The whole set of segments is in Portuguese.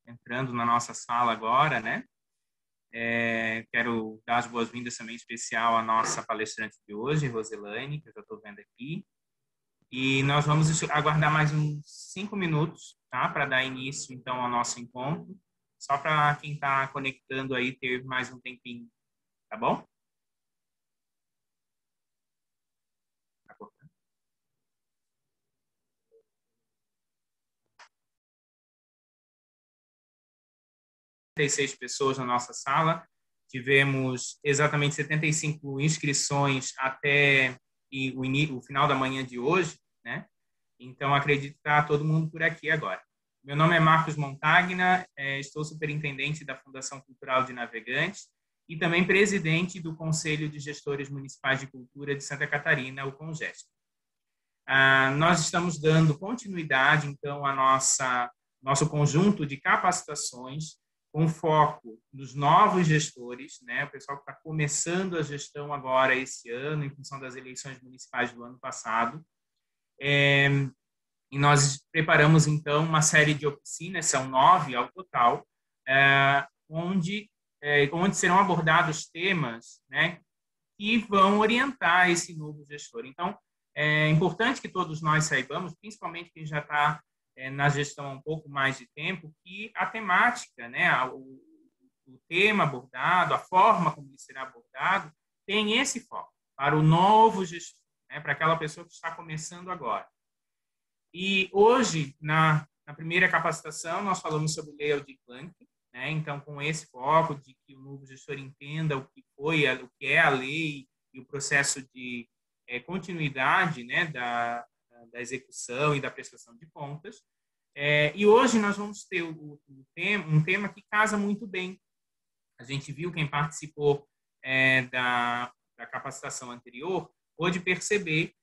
entrando na nossa sala agora, né? Quero dar as boas-vindas também especial à nossa palestrante de hoje, Roselaine, que eu já estou vendo aqui. E nós vamos aguardar mais uns 5 minutos, tá? Para dar início, então, ao nosso encontro. Só para quem está conectando aí ter mais um tempinho, tá bom? Tá cortando. 76 pessoas na nossa sala. Tivemos exatamente 75 inscrições até o final da manhã de hoje, né? Então, acredito que está todo mundo por aqui agora. Meu nome é Marcos Montagna, estou superintendente da Fundação Cultural de Navegantes e também presidente do Conselho de Gestores Municipais de Cultura de Santa Catarina, o CONGESC. Nós estamos dando continuidade, então, a nosso conjunto de capacitações com foco nos novos gestores, né? O pessoal que está começando a gestão agora esse ano, em função das eleições municipais do ano passado. E nós preparamos, então, uma série de oficinas, são 9 ao total, onde serão abordados temas, né, que vão orientar esse novo gestor. Então, é importante que todos nós saibamos, principalmente quem já está na gestão há um pouco mais de tempo, que a temática, né, o tema abordado, a forma como ele será abordado, tem esse foco para o novo gestor, né, para aquela pessoa que está começando agora. E hoje, na primeira capacitação, nós falamos sobre Lei Aldir Blanc, né? Então, com esse foco de que o novo gestor entenda o que é a lei e o processo de continuidade, né, da execução e da prestação de contas. E hoje nós vamos ter um tema que casa muito bem. A gente viu, quem participou da capacitação anterior, pôde perceber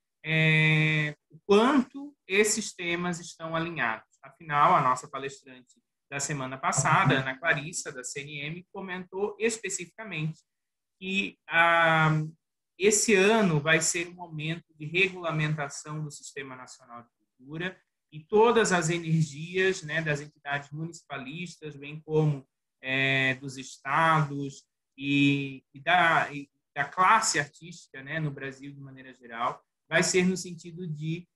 o quanto esses temas estão alinhados. Afinal, a nossa palestrante da semana passada, Ana Clarissa, da CNM, comentou especificamente que esse ano vai ser um momento de regulamentação do Sistema Nacional de Cultura e todas as energias, né, das entidades municipalistas, bem como dos estados e da classe artística, né, no Brasil de maneira geral, vai ser no sentido de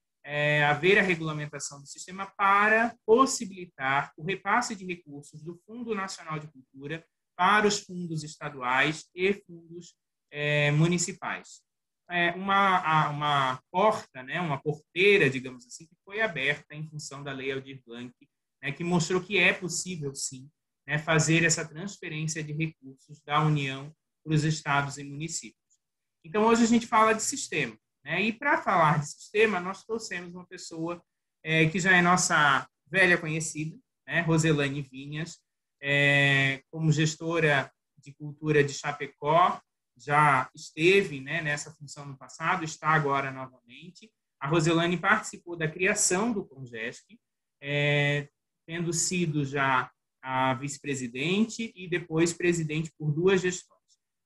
haver a regulamentação do sistema para possibilitar o repasse de recursos do Fundo Nacional de Cultura para os fundos estaduais e fundos municipais. Uma porta, né, uma porteira, digamos assim, que foi aberta em função da Lei Aldir Blanc, né, que mostrou que é possível, sim, né, fazer essa transferência de recursos da União para os estados e municípios. Então, hoje a gente fala de sistema. E para falar de sistema, nós trouxemos uma pessoa que já é nossa velha conhecida, né, Roselaine Vinhas, como gestora de cultura de Chapecó, já esteve, né, nessa função no passado, está agora novamente. A Roselaine participou da criação do CONGESC, tendo sido já a vice-presidente e depois presidente por 2 gestões.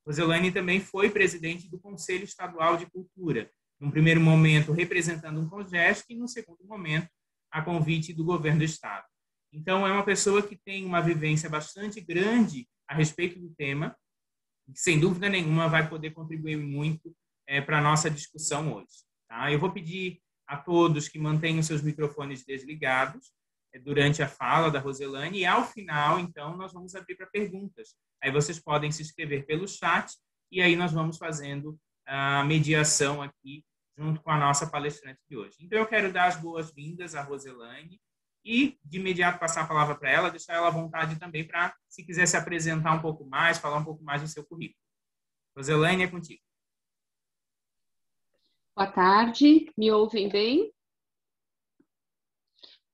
Roselaine também foi presidente do Conselho Estadual de Cultura, num primeiro momento representando um CONGESC e no segundo momento a convite do governo do estado. Então é uma pessoa que tem uma vivência bastante grande a respeito do tema, que sem dúvida nenhuma vai poder contribuir muito para a nossa discussão hoje. Tá? Eu vou pedir a todos que mantenham seus microfones desligados durante a fala da Roselaine e ao final, então, nós vamos abrir para perguntas. Aí vocês podem se inscrever pelo chat e aí nós vamos fazendo a mediação aqui junto com a nossa palestrante de hoje. Então, eu quero dar as boas-vindas à Roselaine e, de imediato, passar a palavra para ela, deixar ela à vontade também para, se quiser se apresentar um pouco mais, falar um pouco mais do seu currículo. Roselaine, é contigo. Boa tarde, me ouvem bem?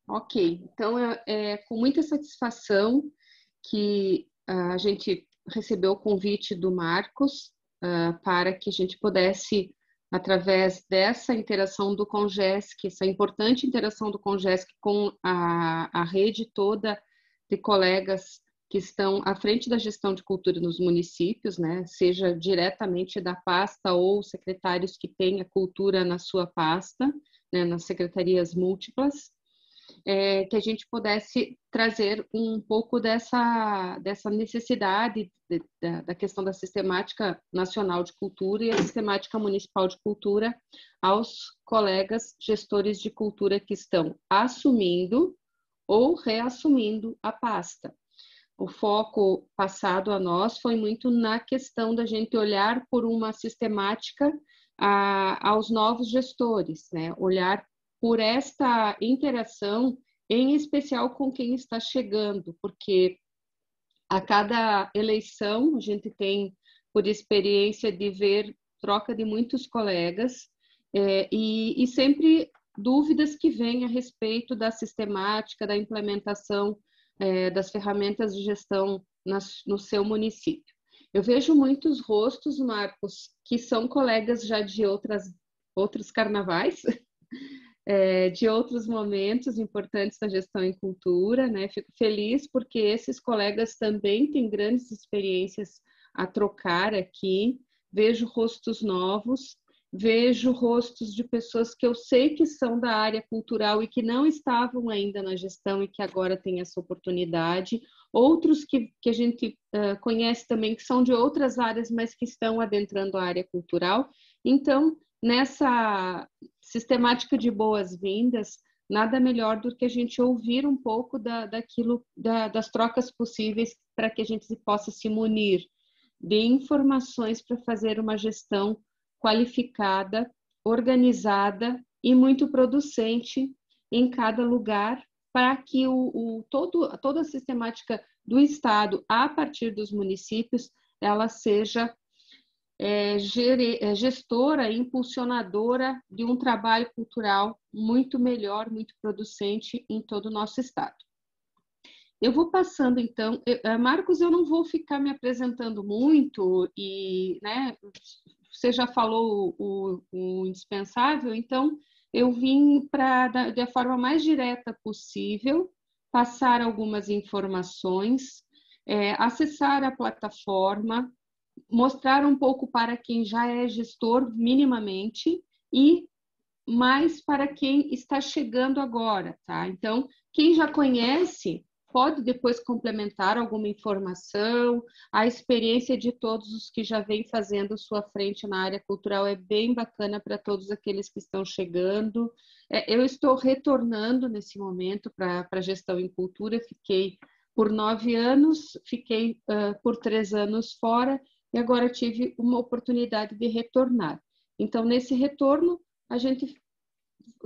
Ok, então é com muita satisfação que a gente recebeu o convite do Marcos para que a gente pudesse, através dessa interação do CONGESC, essa importante interação do CONGESC com a rede toda de colegas que estão à frente da gestão de cultura nos municípios, né, seja diretamente da pasta ou secretários que têm a cultura na sua pasta, né, nas secretarias múltiplas. que a gente pudesse trazer um pouco dessa necessidade da questão da sistemática nacional de cultura e a sistemática municipal de cultura aos colegas gestores de cultura que estão assumindo ou reassumindo a pasta. O foco passado a nós foi muito na questão da gente olhar por uma sistemática aos novos gestores, né? Olhar por esta interação, em especial com quem está chegando, porque a cada eleição a gente tem, por experiência, de ver troca de muitos colegas e sempre dúvidas que vêm a respeito da sistemática, da implementação das ferramentas de gestão no seu município. Eu vejo muitos rostos, Marcos, que são colegas já de outros carnavais, de outros momentos importantes da gestão em cultura, né? Fico feliz porque esses colegas também têm grandes experiências a trocar aqui. Vejo rostos novos, vejo rostos de pessoas que eu sei que são da área cultural e que não estavam ainda na gestão e que agora têm essa oportunidade. Outros que a gente conhece também, que são de outras áreas, mas que estão adentrando a área cultural. Então, nessa sistemática de boas-vindas, nada melhor do que a gente ouvir um pouco das trocas possíveis para que a gente possa se munir de informações para fazer uma gestão qualificada, organizada e muito producente em cada lugar, para que toda a sistemática do Estado, a partir dos municípios, ela seja gestora, impulsionadora de um trabalho cultural muito melhor, muito producente em todo o nosso Estado. Eu vou passando, então, Marcos, eu não vou ficar me apresentando muito, e, né, você já falou o indispensável, então eu vim para, da forma mais direta possível, passar algumas informações, acessar a plataforma, mostrar um pouco para quem já é gestor minimamente e mais para quem está chegando agora, tá? Então, quem já conhece pode depois complementar alguma informação. A experiência de todos os que já vêm fazendo sua frente na área cultural é bem bacana para todos aqueles que estão chegando. Eu estou retornando nesse momento para a gestão em cultura, fiquei por 9 anos, fiquei por 3 anos fora, e agora tive uma oportunidade de retornar. Então, nesse retorno, a gente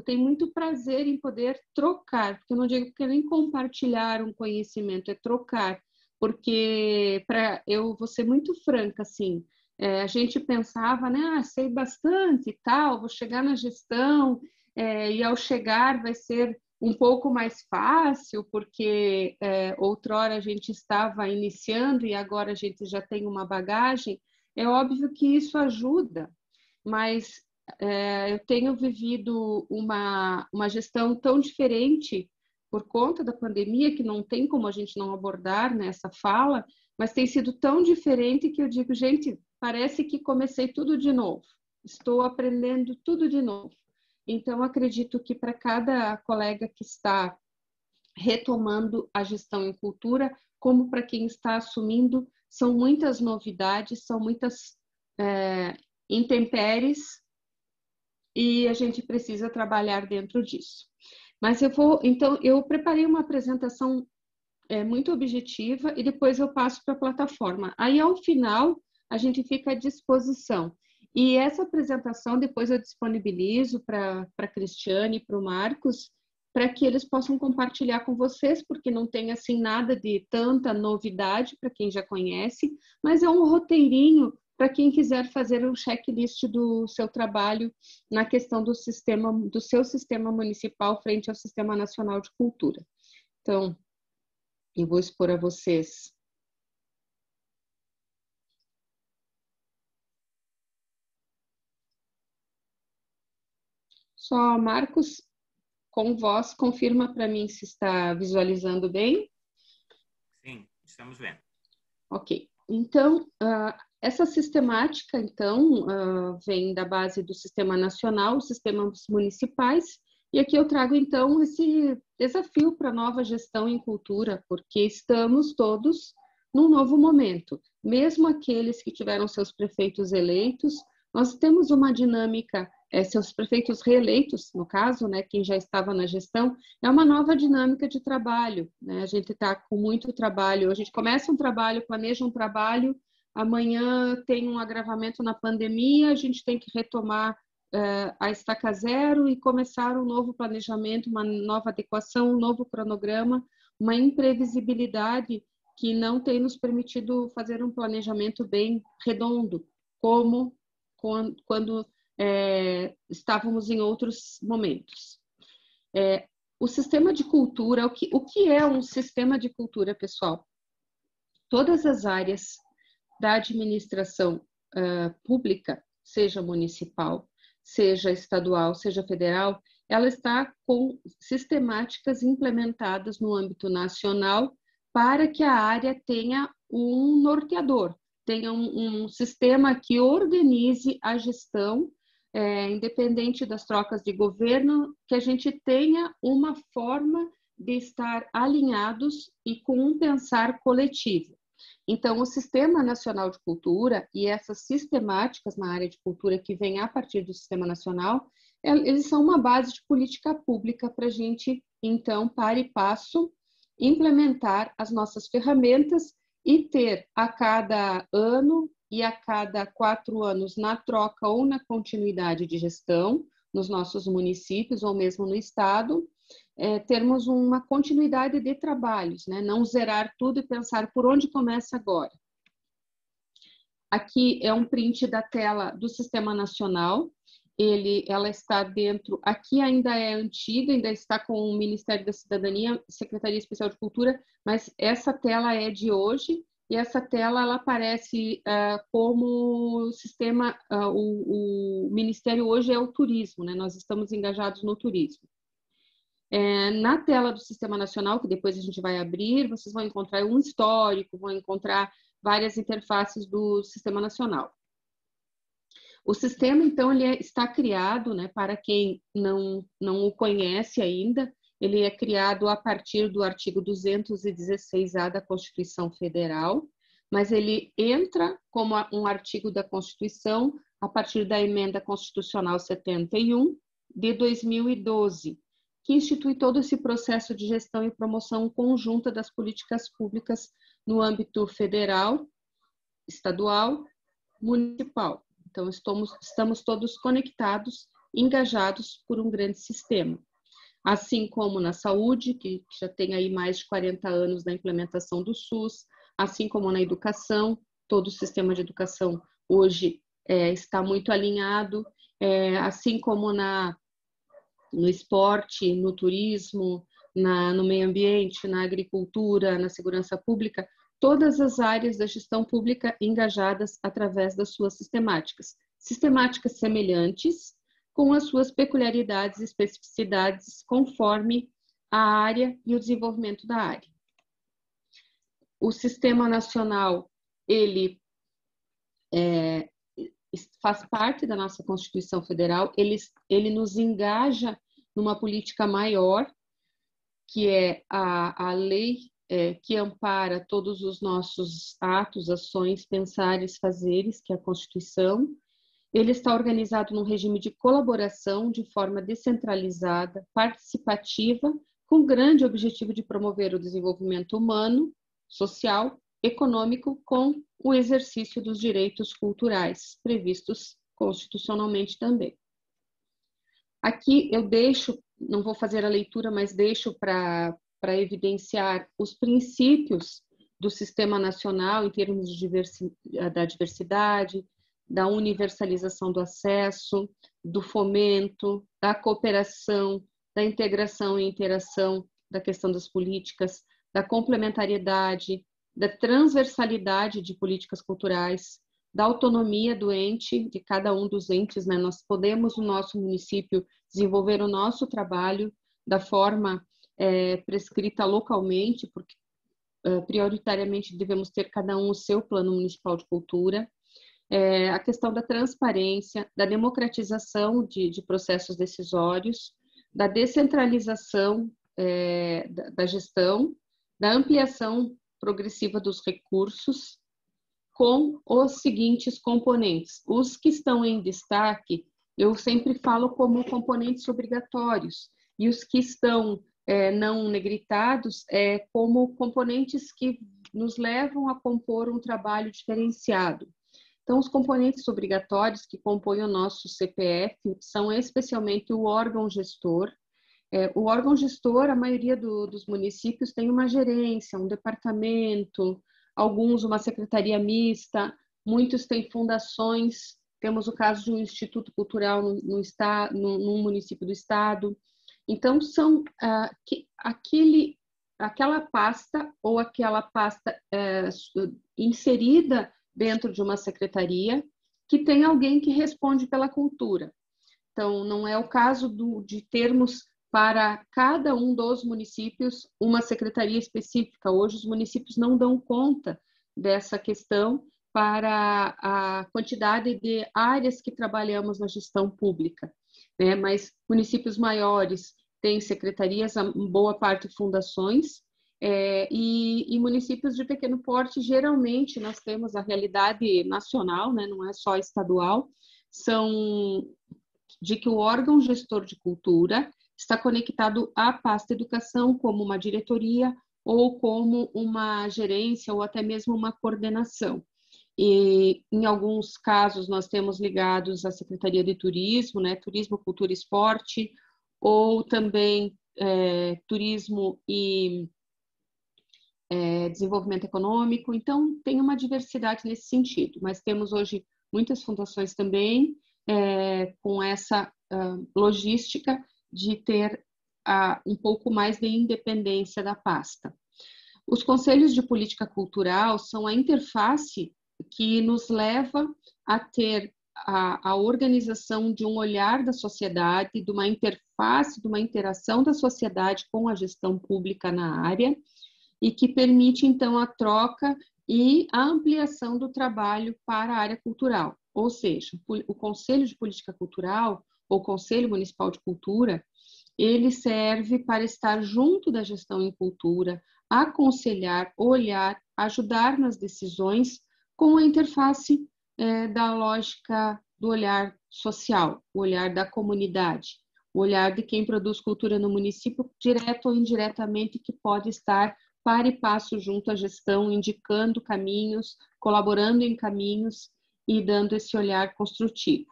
tem muito prazer em poder trocar, porque eu não digo que nem compartilhar um conhecimento, é trocar, porque eu vou ser muito franca, assim, a gente pensava, né, sei bastante e tal, vou chegar na gestão, e ao chegar vai ser um pouco mais fácil, porque outrora a gente estava iniciando e agora a gente já tem uma bagagem. É óbvio que isso ajuda, mas eu tenho vivido uma gestão tão diferente por conta da pandemia, que não tem como a gente não abordar nessa fala, mas tem sido tão diferente que eu digo, gente, parece que comecei tudo de novo, estou aprendendo tudo de novo. Então, acredito que para cada colega que está retomando a gestão em cultura, como para quem está assumindo, são muitas novidades, são muitas intempéries, e a gente precisa trabalhar dentro disso. Mas então, eu preparei uma apresentação muito objetiva e depois eu passo para a plataforma. Aí, ao final, a gente fica à disposição. E essa apresentação depois eu disponibilizo para a Cristiane e para o Marcos, para que eles possam compartilhar com vocês, porque não tem assim nada de tanta novidade para quem já conhece, mas é um roteirinho para quem quiser fazer um checklist do seu trabalho na questão do seu sistema municipal frente ao Sistema Nacional de Cultura. Então, eu vou expor a vocês. Só, Marcos, com voz, confirma para mim se está visualizando bem. Sim, estamos vendo. Ok. Então, essa sistemática, então, vem da base do Sistema Nacional, os sistemas municipais, E aqui eu trago, então, esse desafio para a nova gestão em cultura, porque estamos todos num novo momento. Mesmo aqueles que tiveram seus prefeitos eleitos, nós temos uma dinâmica, seus prefeitos reeleitos, no caso, né, quem já estava na gestão, é uma nova dinâmica de trabalho, né? A gente está com muito trabalho, a gente começa um trabalho, planeja um trabalho, amanhã tem um agravamento na pandemia, a gente tem que retomar a estaca zero e começar um novo planejamento, uma nova adequação, um novo cronograma, uma imprevisibilidade que não tem nos permitido fazer um planejamento bem redondo, como quando estávamos em outros momentos. O sistema de cultura, o que é um sistema de cultura, pessoal? Todas as áreas da administração pública, seja municipal, seja estadual, seja federal, ela está com sistemáticas implementadas no âmbito nacional para que a área tenha um norteador, tenha um sistema que organize a gestão, independente das trocas de governo, que a gente tenha uma forma de estar alinhados e com um pensar coletivo. Então, o Sistema Nacional de Cultura e essas sistemáticas na área de cultura que vêm a partir do Sistema Nacional, eles são uma base de política pública para a gente, então, para e passo, implementar as nossas ferramentas e ter a cada ano e a cada 4 anos na troca ou na continuidade de gestão nos nossos municípios ou mesmo no estado, termos uma continuidade de trabalhos, né? Não zerar tudo e pensar por onde começa agora. Aqui é um print da tela do Sistema Nacional, ela está dentro, aqui ainda é antiga, ainda está com o Ministério da Cidadania, Secretaria Especial de Cultura, mas essa tela é de hoje, e essa tela ela aparece como sistema, o Ministério hoje é o turismo, né? Nós estamos engajados no turismo. Na tela do Sistema Nacional, que depois a gente vai abrir, vocês vão encontrar um histórico, vão encontrar várias interfaces do Sistema Nacional. O sistema, então, ele está criado, né, para quem não o conhece ainda, ele é criado a partir do artigo 216-A da Constituição Federal, mas ele entra como um artigo da Constituição a partir da Emenda Constitucional 71 de 2012, que institui todo esse processo de gestão e promoção conjunta das políticas públicas no âmbito federal, estadual, municipal. Então, estamos todos conectados, engajados por um grande sistema. Assim como na saúde, que já tem aí mais de 40 anos da implementação do SUS, assim como na educação, todo o sistema de educação hoje está muito alinhado, assim como no esporte, no turismo, no meio ambiente, na agricultura, na segurança pública, todas as áreas da gestão pública engajadas através das suas sistemáticas. Sistemáticas semelhantes, com as suas peculiaridades e especificidades conforme a área e o desenvolvimento da área. O Sistema Nacional, ele faz parte da nossa Constituição Federal, ele nos engaja numa política maior, que é a lei que ampara todos os nossos atos, ações, pensares, fazeres, que é a Constituição. Ele está organizado num regime de colaboração de forma descentralizada, participativa, com grande objetivo de promover o desenvolvimento humano, social, econômico, com o exercício dos direitos culturais, previstos constitucionalmente também. Aqui eu deixo, não vou fazer a leitura, mas deixo para evidenciar os princípios do Sistema Nacional em termos da diversidade, da universalização do acesso, do fomento, da cooperação, da integração e interação, da questão das políticas, da complementariedade, da transversalidade de políticas culturais, da autonomia do ente, de cada um dos entes, né? Nós podemos, no nosso município, desenvolver o nosso trabalho da forma prescrita localmente, porque prioritariamente devemos ter cada um o seu plano municipal de cultura, a questão da transparência, da democratização de processos decisórios, da descentralização da gestão, da ampliação progressiva dos recursos, com os seguintes componentes. Os que estão em destaque, eu sempre falo como componentes obrigatórios, e os que estão não negritados como componentes que nos levam a compor um trabalho diferenciado. Então, os componentes obrigatórios que compõem o nosso CPF são especialmente o órgão gestor. O órgão gestor, a maioria dos municípios tem uma gerência, um departamento, alguns uma secretaria mista, muitos têm fundações. Temos o caso de um instituto cultural num município do estado. Então, são aquela pasta ou aquela pasta inserida dentro de uma secretaria que tem alguém que responde pela cultura. Então, não é o caso de termos para cada um dos municípios uma secretaria específica. Hoje, os municípios não dão conta dessa questão para a quantidade de áreas que trabalhamos na gestão pública, né? Mas municípios maiores têm secretarias, a boa parte fundações, e municípios de pequeno porte, geralmente, nós temos a realidade nacional, né? Não é só estadual, são de que o órgão gestor de cultura está conectado à pasta educação, como uma diretoria ou como uma gerência ou até mesmo uma coordenação. E, em alguns casos, nós temos ligados à Secretaria de Turismo, né? Turismo, Cultura e Esporte, ou também Turismo e Desenvolvimento Econômico. Então, tem uma diversidade nesse sentido, mas temos hoje muitas fundações também com essa logística de ter um pouco mais de independência da pasta. Os conselhos de política cultural são a interface que nos leva a ter a organização de um olhar da sociedade, de uma interface, de uma interação da sociedade com a gestão pública na área, e que permite, então, a troca e a ampliação do trabalho para a área cultural. Ou seja, o Conselho de Política Cultural, ou Conselho Municipal de Cultura, ele serve para estar junto da gestão em cultura, aconselhar, olhar, ajudar nas decisões, com a interface da lógica do olhar social, o olhar da comunidade, o olhar de quem produz cultura no município, direto ou indiretamente, que pode estar para e passo junto à gestão, indicando caminhos, colaborando em caminhos e dando esse olhar construtivo.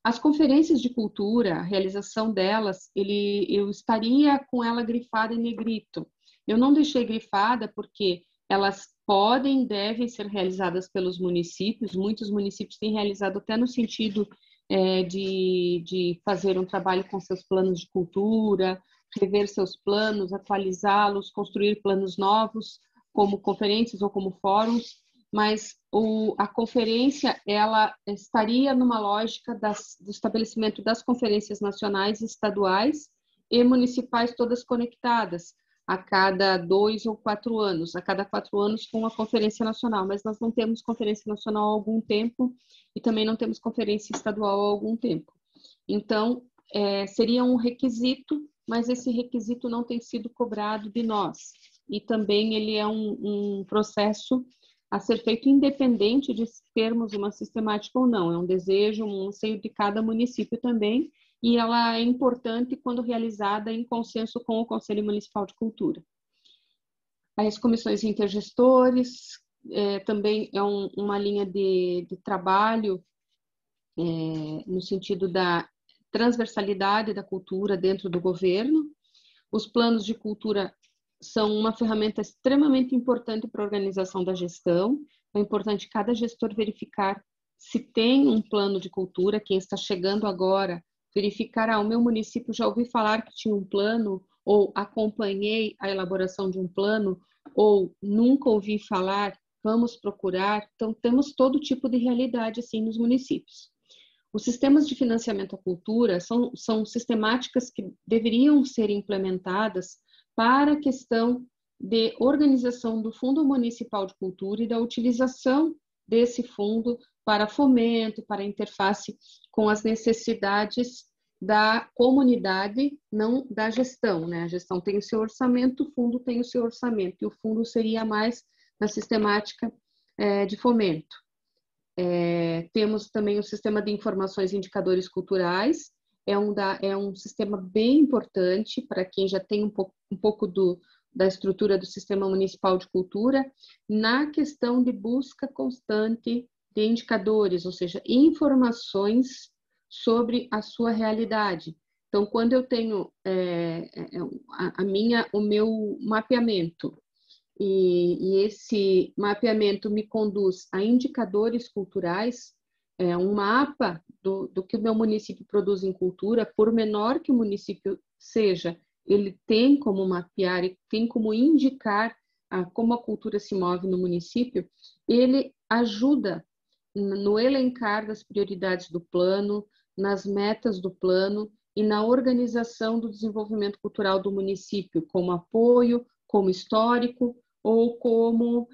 As conferências de cultura, a realização delas, eu estaria com ela grifada em negrito. Eu não deixei grifada porque elas podem, devem ser realizadas pelos municípios. Muitos municípios têm realizado até no sentido de fazer um trabalho com seus planos de cultura, rever seus planos, atualizá-los, construir planos novos, como conferências ou como fóruns, mas a conferência ela estaria numa lógica do estabelecimento das conferências nacionais, estaduais e municipais, todas conectadas, a cada 2 ou 4 anos, a cada 4 anos com a conferência nacional, mas nós não temos conferência nacional há algum tempo e também não temos conferência estadual há algum tempo. Então, seria um requisito, mas esse requisito não tem sido cobrado de nós. E também ele é um processo a ser feito independente de termos uma sistemática ou não. É um desejo, um anseio de cada município também, e ela é importante quando realizada em consenso com o Conselho Municipal de Cultura. As comissões intergestores também é uma linha de trabalho no sentido da transversalidade da cultura dentro do governo. Os planos de cultura são uma ferramenta extremamente importante para a organização da gestão. É importante cada gestor verificar se tem um plano de cultura. Quem está chegando agora, verificar, o meu município já ouvi falar que tinha um plano, ou acompanhei a elaboração de um plano, ou nunca ouvi falar, vamos procurar. Então, temos todo tipo de realidade assim nos municípios. Os sistemas de financiamento à cultura são sistemáticas que deveriam ser implementadas para a questão de organização do Fundo Municipal de Cultura e da utilização desse fundo para fomento, para interface com as necessidades da comunidade, não da gestão, né? A gestão tem o seu orçamento, o fundo tem o seu orçamento, e o fundo seria mais na sistemática de fomento. Temos também o sistema de informações e indicadores culturais, é um sistema bem importante para quem já tem um pouco da estrutura do Sistema Municipal de Cultura, na questão de busca constante de indicadores, ou seja, informações sobre a sua realidade. Então, quando eu tenho o meu mapeamento, e esse mapeamento me conduz a indicadores culturais, um mapa do que o meu município produz em cultura, por menor que o município seja, ele tem como mapear e tem como indicar como a cultura se move no município, ele ajuda no elencar das prioridades do plano, nas metas do plano e na organização do desenvolvimento cultural do município, como apoio, como histórico ou como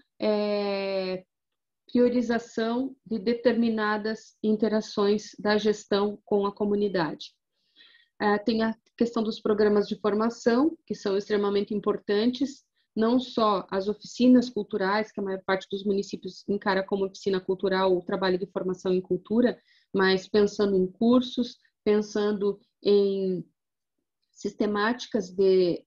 priorização de determinadas interações da gestão com a comunidade. Tem a questão dos programas de formação, que são extremamente importantes, não só as oficinas culturais, que a maior parte dos municípios encara como oficina cultural o trabalho de formação em cultura, mas pensando em cursos, pensando em sistemáticas de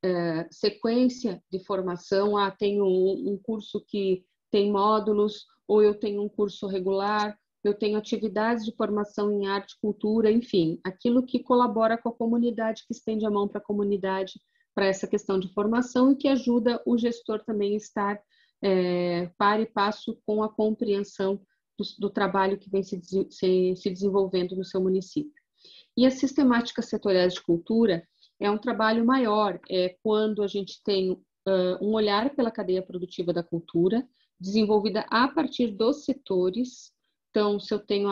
sequência de formação. Tenho um curso que tem módulos, ou eu tenho um curso regular, eu tenho atividades de formação em arte, cultura, enfim, aquilo que colabora com a comunidade, que estende a mão para a comunidade, para essa questão de formação e que ajuda o gestor também a estar par e passo com a compreensão do trabalho que vem se desenvolvendo no seu município. E as sistemáticas setoriais de cultura é um trabalho maior, quando a gente tem um olhar pela cadeia produtiva da cultura, desenvolvida a partir dos setores. Então, se eu tenho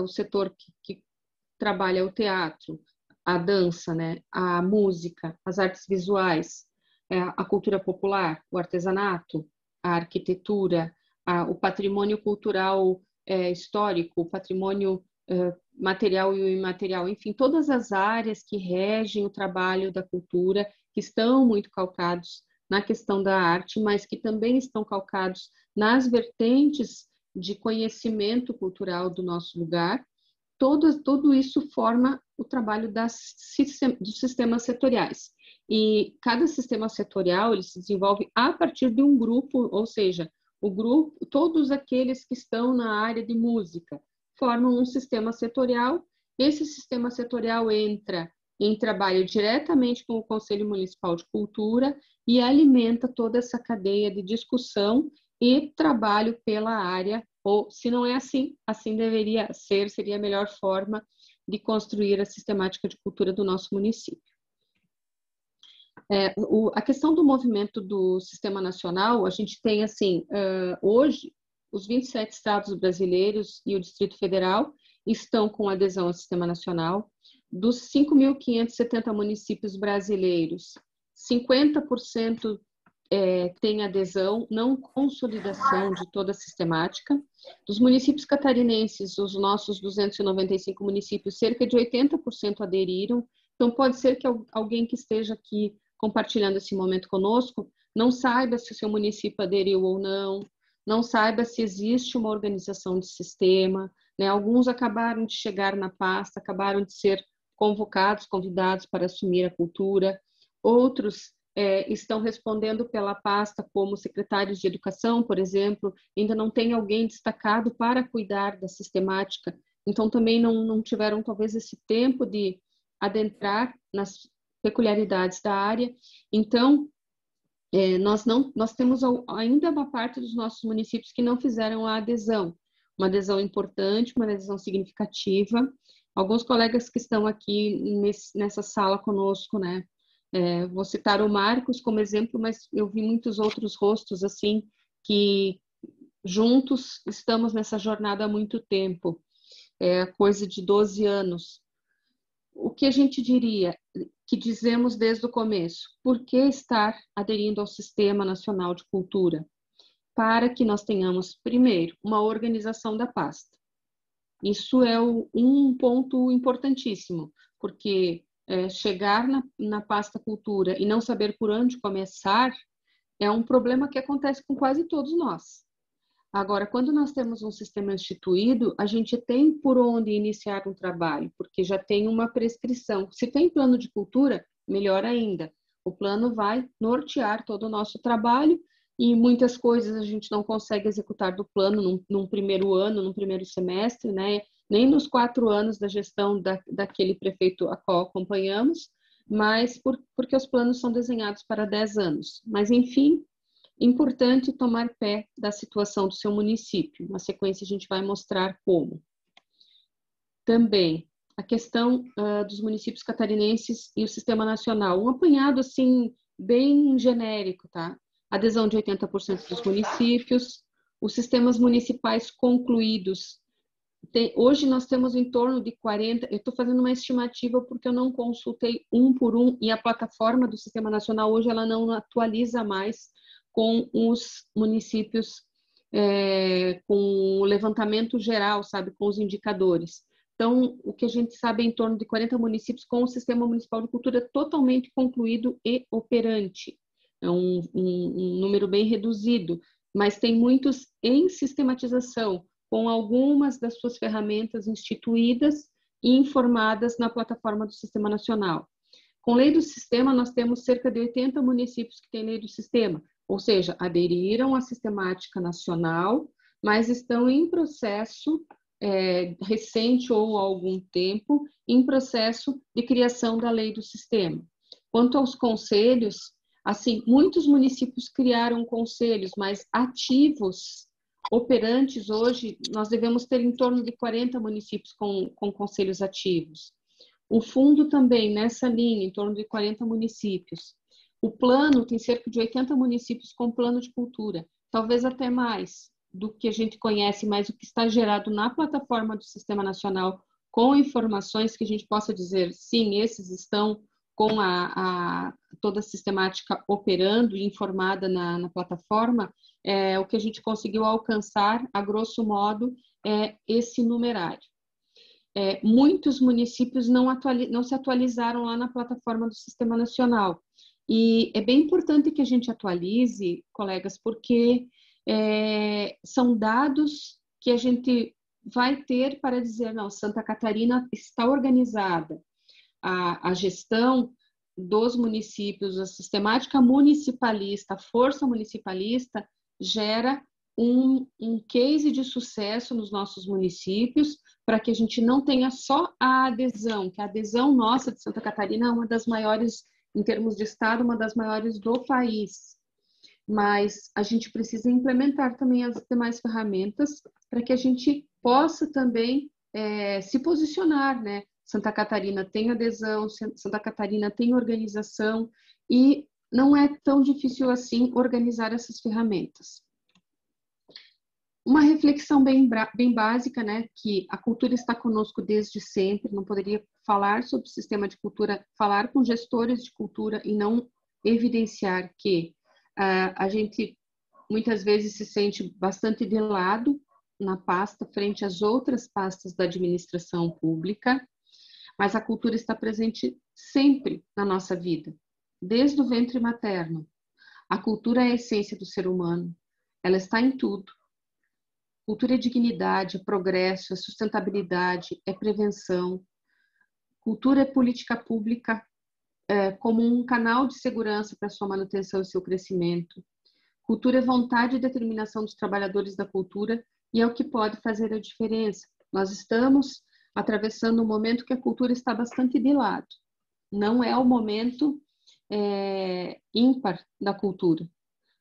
o setor que trabalha o teatro, a dança, né, a música, as artes visuais, a cultura popular, o artesanato, a arquitetura, o patrimônio cultural histórico, o patrimônio material e o imaterial, enfim, todas as áreas que regem o trabalho da cultura, que estão muito calcados na questão da arte, mas que também estão calcados nas vertentes de conhecimento cultural do nosso lugar. Tudo isso forma o trabalho dos sistemas setoriais. E cada sistema setorial ele se desenvolve a partir de um grupo, ou seja, todos aqueles que estão na área de música formam um sistema setorial. Esse sistema setorial entra em trabalho diretamente com o Conselho Municipal de Cultura e alimenta toda essa cadeia de discussão e trabalho pela área, ou se não é assim, assim deveria ser, seria a melhor forma de construir a sistemática de cultura do nosso município. A questão do movimento do Sistema Nacional, a gente tem, assim, hoje, os 27 estados brasileiros e o Distrito Federal estão com adesão ao Sistema Nacional. Dos 5.570 municípios brasileiros, 50% tem adesão, não consolidação de toda a sistemática. Dos municípios catarinenses, os nossos 295 municípios, cerca de 80% aderiram. Então, pode ser que alguém que esteja aqui compartilhando esse momento conosco não saiba se o seu município aderiu ou não saiba se existe uma organização de sistema, né? Alguns acabaram de chegar na pasta, acabaram de ser convidados para assumir a cultura, outros estão respondendo pela pasta como secretários de educação, por exemplo, ainda não tem alguém destacado para cuidar da sistemática, então também não tiveram talvez esse tempo de adentrar nas peculiaridades da área. Então, nós temos ainda uma parte dos nossos municípios que não fizeram a adesão, uma adesão importante, uma adesão significativa. Alguns colegas que estão aqui nessa sala conosco, né? Vou citar o Marcos como exemplo, mas eu vi muitos outros rostos assim que juntos estamos nessa jornada há muito tempo, coisa de 12 anos. O que a gente diria, que dizemos desde o começo, por que estar aderindo ao Sistema Nacional de Cultura? Para que nós tenhamos, primeiro, uma organização da pasta. Isso é um ponto importantíssimo. porque chegar na pasta cultura e não saber por onde começar é um problema que acontece com quase todos nós. Agora, quando nós temos um sistema instituído, a gente tem por onde iniciar um trabalho, porque já tem uma prescrição. Se tem plano de cultura, melhor ainda. O plano vai nortear todo o nosso trabalho e muitas coisas a gente não consegue executar do plano num primeiro ano, num primeiro semestre, né? Nem nos 4 anos da gestão daquele prefeito a qual acompanhamos, mas porque os planos são desenhados para 10 anos. Mas, enfim, importante tomar pé da situação do seu município. Na sequência, a gente vai mostrar como. Também, a questão dos municípios catarinenses e o sistema nacional. Um apanhado, assim, bem genérico, tá? Adesão de 80% dos municípios, os sistemas municipais concluídos. Hoje nós temos em torno de 40, eu estou fazendo uma estimativa porque eu não consultei um por um, e a plataforma do Sistema Nacional hoje ela não atualiza mais com os municípios, com o levantamento geral, sabe, com os indicadores. Então, o que a gente sabe é em torno de 40 municípios com o Sistema Municipal de Cultura totalmente concluído e operante. É um número bem reduzido, mas tem muitos em sistematização, com algumas das suas ferramentas instituídas e informadas na plataforma do Sistema Nacional. Com lei do sistema, nós temos cerca de 80 municípios que têm lei do sistema, ou seja, aderiram à sistemática nacional, mas estão em processo recente ou há algum tempo, em processo de criação da lei do sistema. Quanto aos conselhos, assim, muitos municípios criaram conselhos, mas ativos, operantes hoje, nós devemos ter em torno de 40 municípios com conselhos ativos. O fundo também, nessa linha, em torno de 40 municípios. O plano tem cerca de 80 municípios com plano de cultura, talvez até mais do que a gente conhece, mas o que está gerado na plataforma do Sistema Nacional, com informações que a gente possa dizer, sim, esses estão com toda a sistemática operando e informada na plataforma, o que a gente conseguiu alcançar, a grosso modo, é esse numerário. Muitos municípios não se atualizaram lá na plataforma do Sistema Nacional. E é bem importante que a gente atualize, colegas, porque são dados que a gente vai ter para dizer, não, Santa Catarina está organizada. A gestão dos municípios, a sistemática municipalista, a força municipalista, gera um case de sucesso nos nossos municípios, para que a gente não tenha só a adesão, que a adesão nossa de Santa Catarina é uma das maiores, em termos de estado, uma das maiores do país. Mas a gente precisa implementar também as demais ferramentas para que a gente possa também se posicionar, né? Santa Catarina tem adesão, Santa Catarina tem organização e não é tão difícil assim organizar essas ferramentas. Uma reflexão bem básica, né, que a cultura está conosco desde sempre, não poderia falar sobre o sistema de cultura, falar com gestores de cultura e não evidenciar que a gente muitas vezes se sente bastante de lado na pasta frente às outras pastas da administração pública, mas a cultura está presente sempre na nossa vida, desde o ventre materno. A cultura é a essência do ser humano, ela está em tudo. Cultura é dignidade, é progresso, é sustentabilidade, é prevenção. Cultura é política pública como um canal de segurança para sua manutenção e seu crescimento. Cultura é vontade e determinação dos trabalhadores da cultura e é o que pode fazer a diferença. Nós estamos atravessando um momento que a cultura está bastante de lado. Não é o momento ímpar da cultura,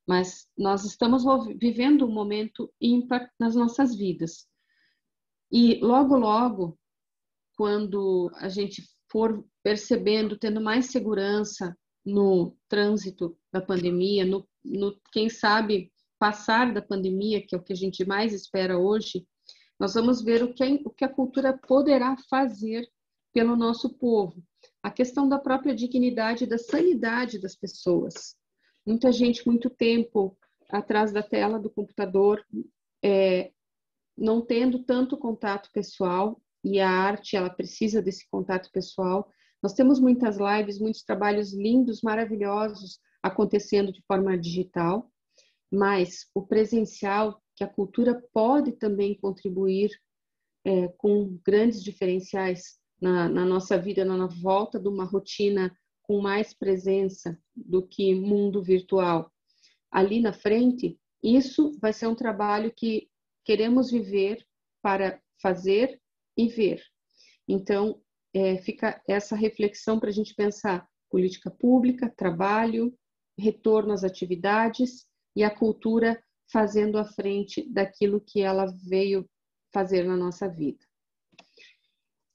mas nós estamos vivendo um momento ímpar nas nossas vidas. E logo, logo, quando a gente for percebendo, tendo mais segurança no trânsito da pandemia, quem sabe, passar da pandemia, que é o que a gente mais espera hoje, nós vamos ver o que a cultura poderá fazer pelo nosso povo. A questão da própria dignidade e da sanidade das pessoas. Muita gente, muito tempo atrás da tela do computador, não tendo tanto contato pessoal, e a arte, ela precisa desse contato pessoal. Nós temos muitas lives, muitos trabalhos lindos, maravilhosos acontecendo de forma digital, mas o presencial, que a cultura pode também contribuir com grandes diferenciais na nossa vida, na volta de uma rotina com mais presença do que mundo virtual. Ali na frente, isso vai ser um trabalho que queremos viver para fazer e ver. Então, fica essa reflexão para a gente pensar política pública, trabalho, retorno às atividades e a cultura fazendo à frente daquilo que ela veio fazer na nossa vida.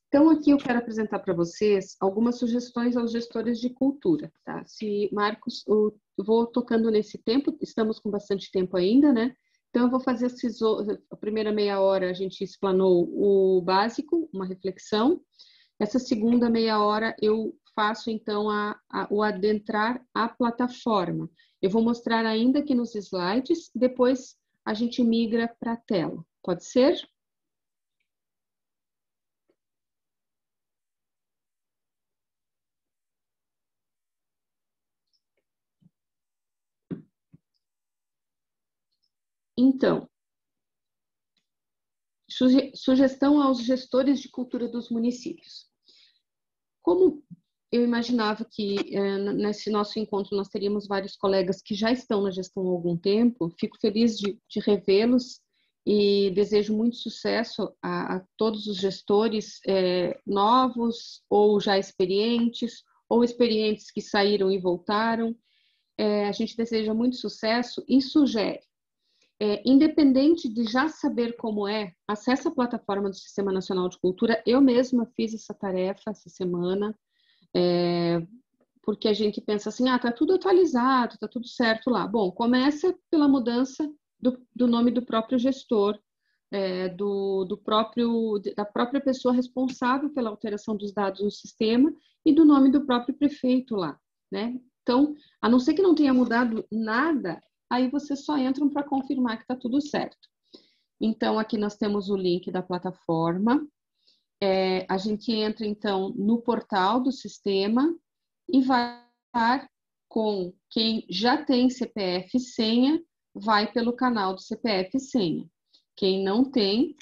Então, aqui eu quero apresentar para vocês algumas sugestões aos gestores de cultura, tá? Se, Marcos, eu vou tocando nesse tempo, estamos com bastante tempo ainda, né? Então, eu vou fazer a primeira meia hora, a gente explanou o básico, uma reflexão. Essa segunda meia hora, eu faço, então, o adentrar a plataforma. Eu vou mostrar ainda aqui nos slides, depois a gente migra para a tela. Pode ser? Então, sugestão aos gestores de cultura dos municípios. Como eu imaginava que nesse nosso encontro nós teríamos vários colegas que já estão na gestão há algum tempo, fico feliz de revê-los e desejo muito sucesso a todos os gestores novos ou já experientes, ou experientes que saíram e voltaram. A gente deseja muito sucesso e sugere, independente de já saber como acesse a plataforma do Sistema Nacional de Cultura. Eu mesma fiz essa tarefa essa semana, porque a gente pensa assim, tá tudo atualizado, tá tudo certo lá. Bom, começa pela mudança do nome do próprio gestor, da própria pessoa responsável pela alteração dos dados no sistema e do nome do próprio prefeito lá, né? Então, a não ser que não tenha mudado nada, aí vocês só entram para confirmar que está tudo certo. Então, aqui nós temos o link da plataforma. A gente entra, então, no portal do sistema e vai estar com quem já tem CPF e senha, vai pelo canal do CPF e senha. Quem não tem,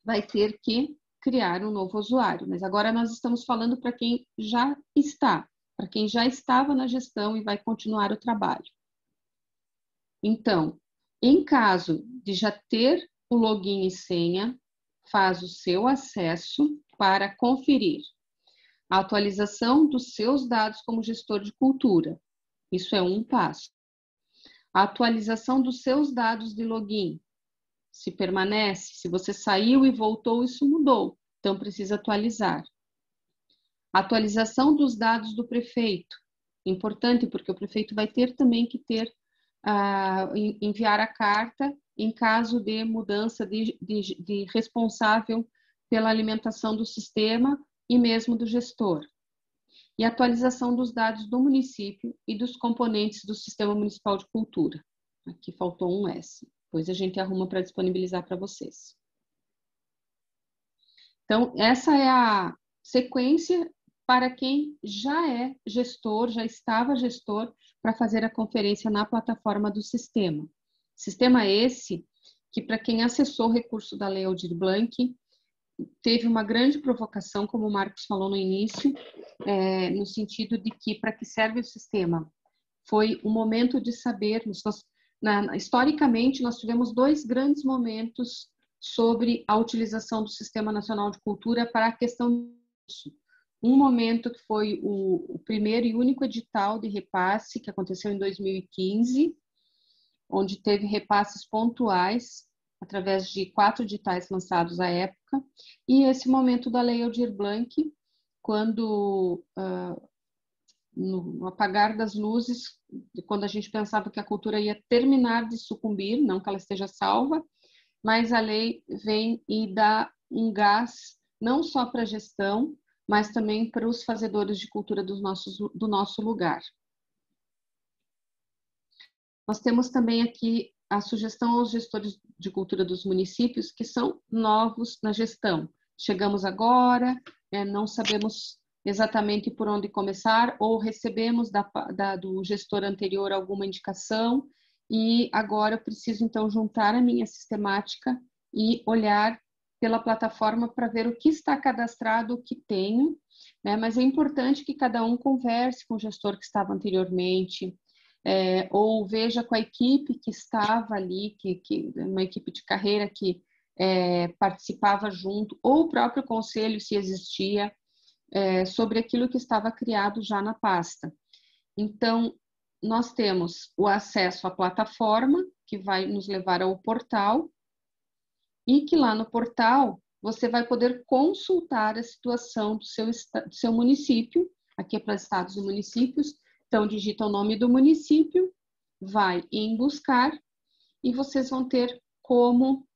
vai ter que criar um novo usuário. Mas agora nós estamos falando para quem já está, para quem já estava na gestão e vai continuar o trabalho. Então, em caso de já ter o login e senha, faz o seu acesso para conferir a atualização dos seus dados como gestor de cultura. Isso é um passo. A atualização dos seus dados de login. Se permanece, se você saiu e voltou, isso mudou. Então, precisa atualizar. A atualização dos dados do prefeito. Importante, porque o prefeito vai ter também que enviar a carta em caso de mudança de responsável pela alimentação do sistema e mesmo do gestor. E atualização dos dados do município e dos componentes do Sistema Municipal de Cultura. Aqui faltou um S. Depois a gente arruma para disponibilizar para vocês. Então, essa é a sequência para quem já é gestor, já estava gestor, para fazer a conferência na plataforma do sistema. Sistema esse que, para quem acessou o recurso da Lei Aldir Blanc, teve uma grande provocação, como o Marcos falou no início, no sentido de que, para que serve o sistema? Foi o momento de sabermos. Historicamente, nós tivemos dois grandes momentos sobre a utilização do Sistema Nacional de Cultura para a questão disso. Um momento que foi o primeiro e único edital de repasse, que aconteceu em 2015, onde teve repasses pontuais, através de 4 editais lançados à época, e esse momento da Lei Aldir Blanc, quando, no apagar das luzes, quando a gente pensava que a cultura ia terminar de sucumbir, não que ela esteja salva, mas a lei vem e dá um gás, não só para a gestão, mas também para os fazedores de cultura do nosso lugar. Nós temos também aqui a sugestão aos gestores de cultura dos municípios que são novos na gestão, chegamos agora, não sabemos exatamente por onde começar, ou recebemos do gestor anterior alguma indicação, e agora eu preciso, então, juntar a minha sistemática e olhar pela plataforma para ver o que está cadastrado, o que tenho, né? Mas é importante que cada um converse com o gestor que estava anteriormente, ou veja com a equipe que estava ali, uma equipe de carreira que participava junto, ou o próprio conselho, se existia, sobre aquilo que estava criado já na pasta. Então, nós temos o acesso à plataforma, que vai nos levar ao portal, e que lá no portal você vai poder consultar a situação do seu município, aqui é para estados e municípios, então digita o nome do município, vai em buscar, e vocês vão ter como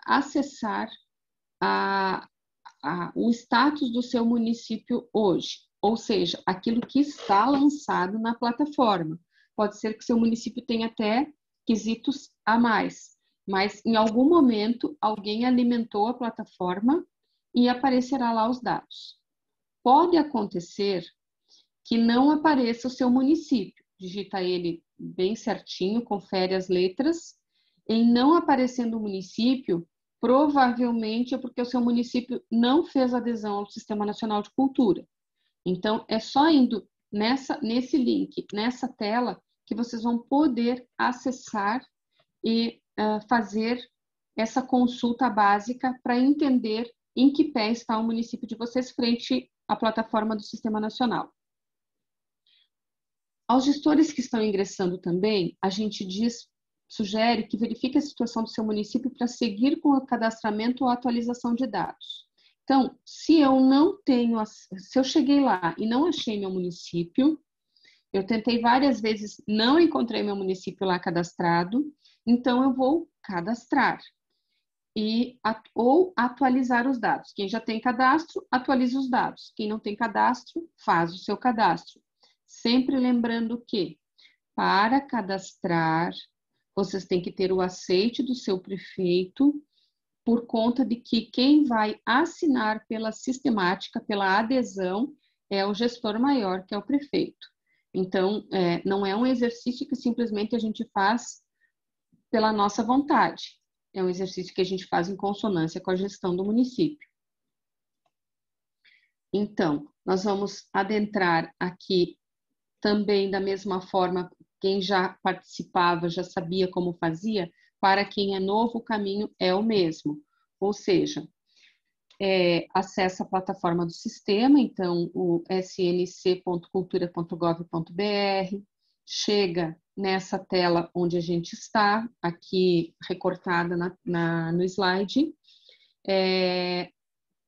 acessar o status do seu município hoje, ou seja, aquilo que está lançado na plataforma. Pode ser que seu município tenha até quesitos a mais, mas em algum momento alguém alimentou a plataforma e aparecerá lá os dados. Pode acontecer que não apareça o seu município, digita ele bem certinho, confere as letras, em não aparecendo o município, provavelmente é porque o seu município não fez adesão ao Sistema Nacional de Cultura. Então, é só indo nesse link, nessa tela, que vocês vão poder acessar e fazer essa consulta básica para entender em que pé está o município de vocês frente à plataforma do Sistema Nacional. Aos gestores que estão ingressando também, a gente sugere que verifique a situação do seu município para seguir com o cadastramento ou atualização de dados. Então, se eu cheguei lá e não achei meu município, eu tentei várias vezes, não encontrei meu município lá cadastrado, então eu vou cadastrar ou atualizar os dados. Quem já tem cadastro, atualiza os dados. Quem não tem cadastro, faz o seu cadastro. Sempre lembrando que, para cadastrar, vocês têm que ter o aceite do seu prefeito, por conta de que quem vai assinar pela sistemática, pela adesão, é o gestor maior, que é o prefeito. Então, não é um exercício que simplesmente a gente faz pela nossa vontade. É um exercício que a gente faz em consonância com a gestão do município. Então, nós vamos adentrar aqui também da mesma forma, quem já participava, já sabia como fazia, para quem é novo, o caminho é o mesmo. Ou seja, acessa a plataforma do sistema, então o snc.cultura.gov.br, chega nessa tela onde a gente está, aqui recortada no slide,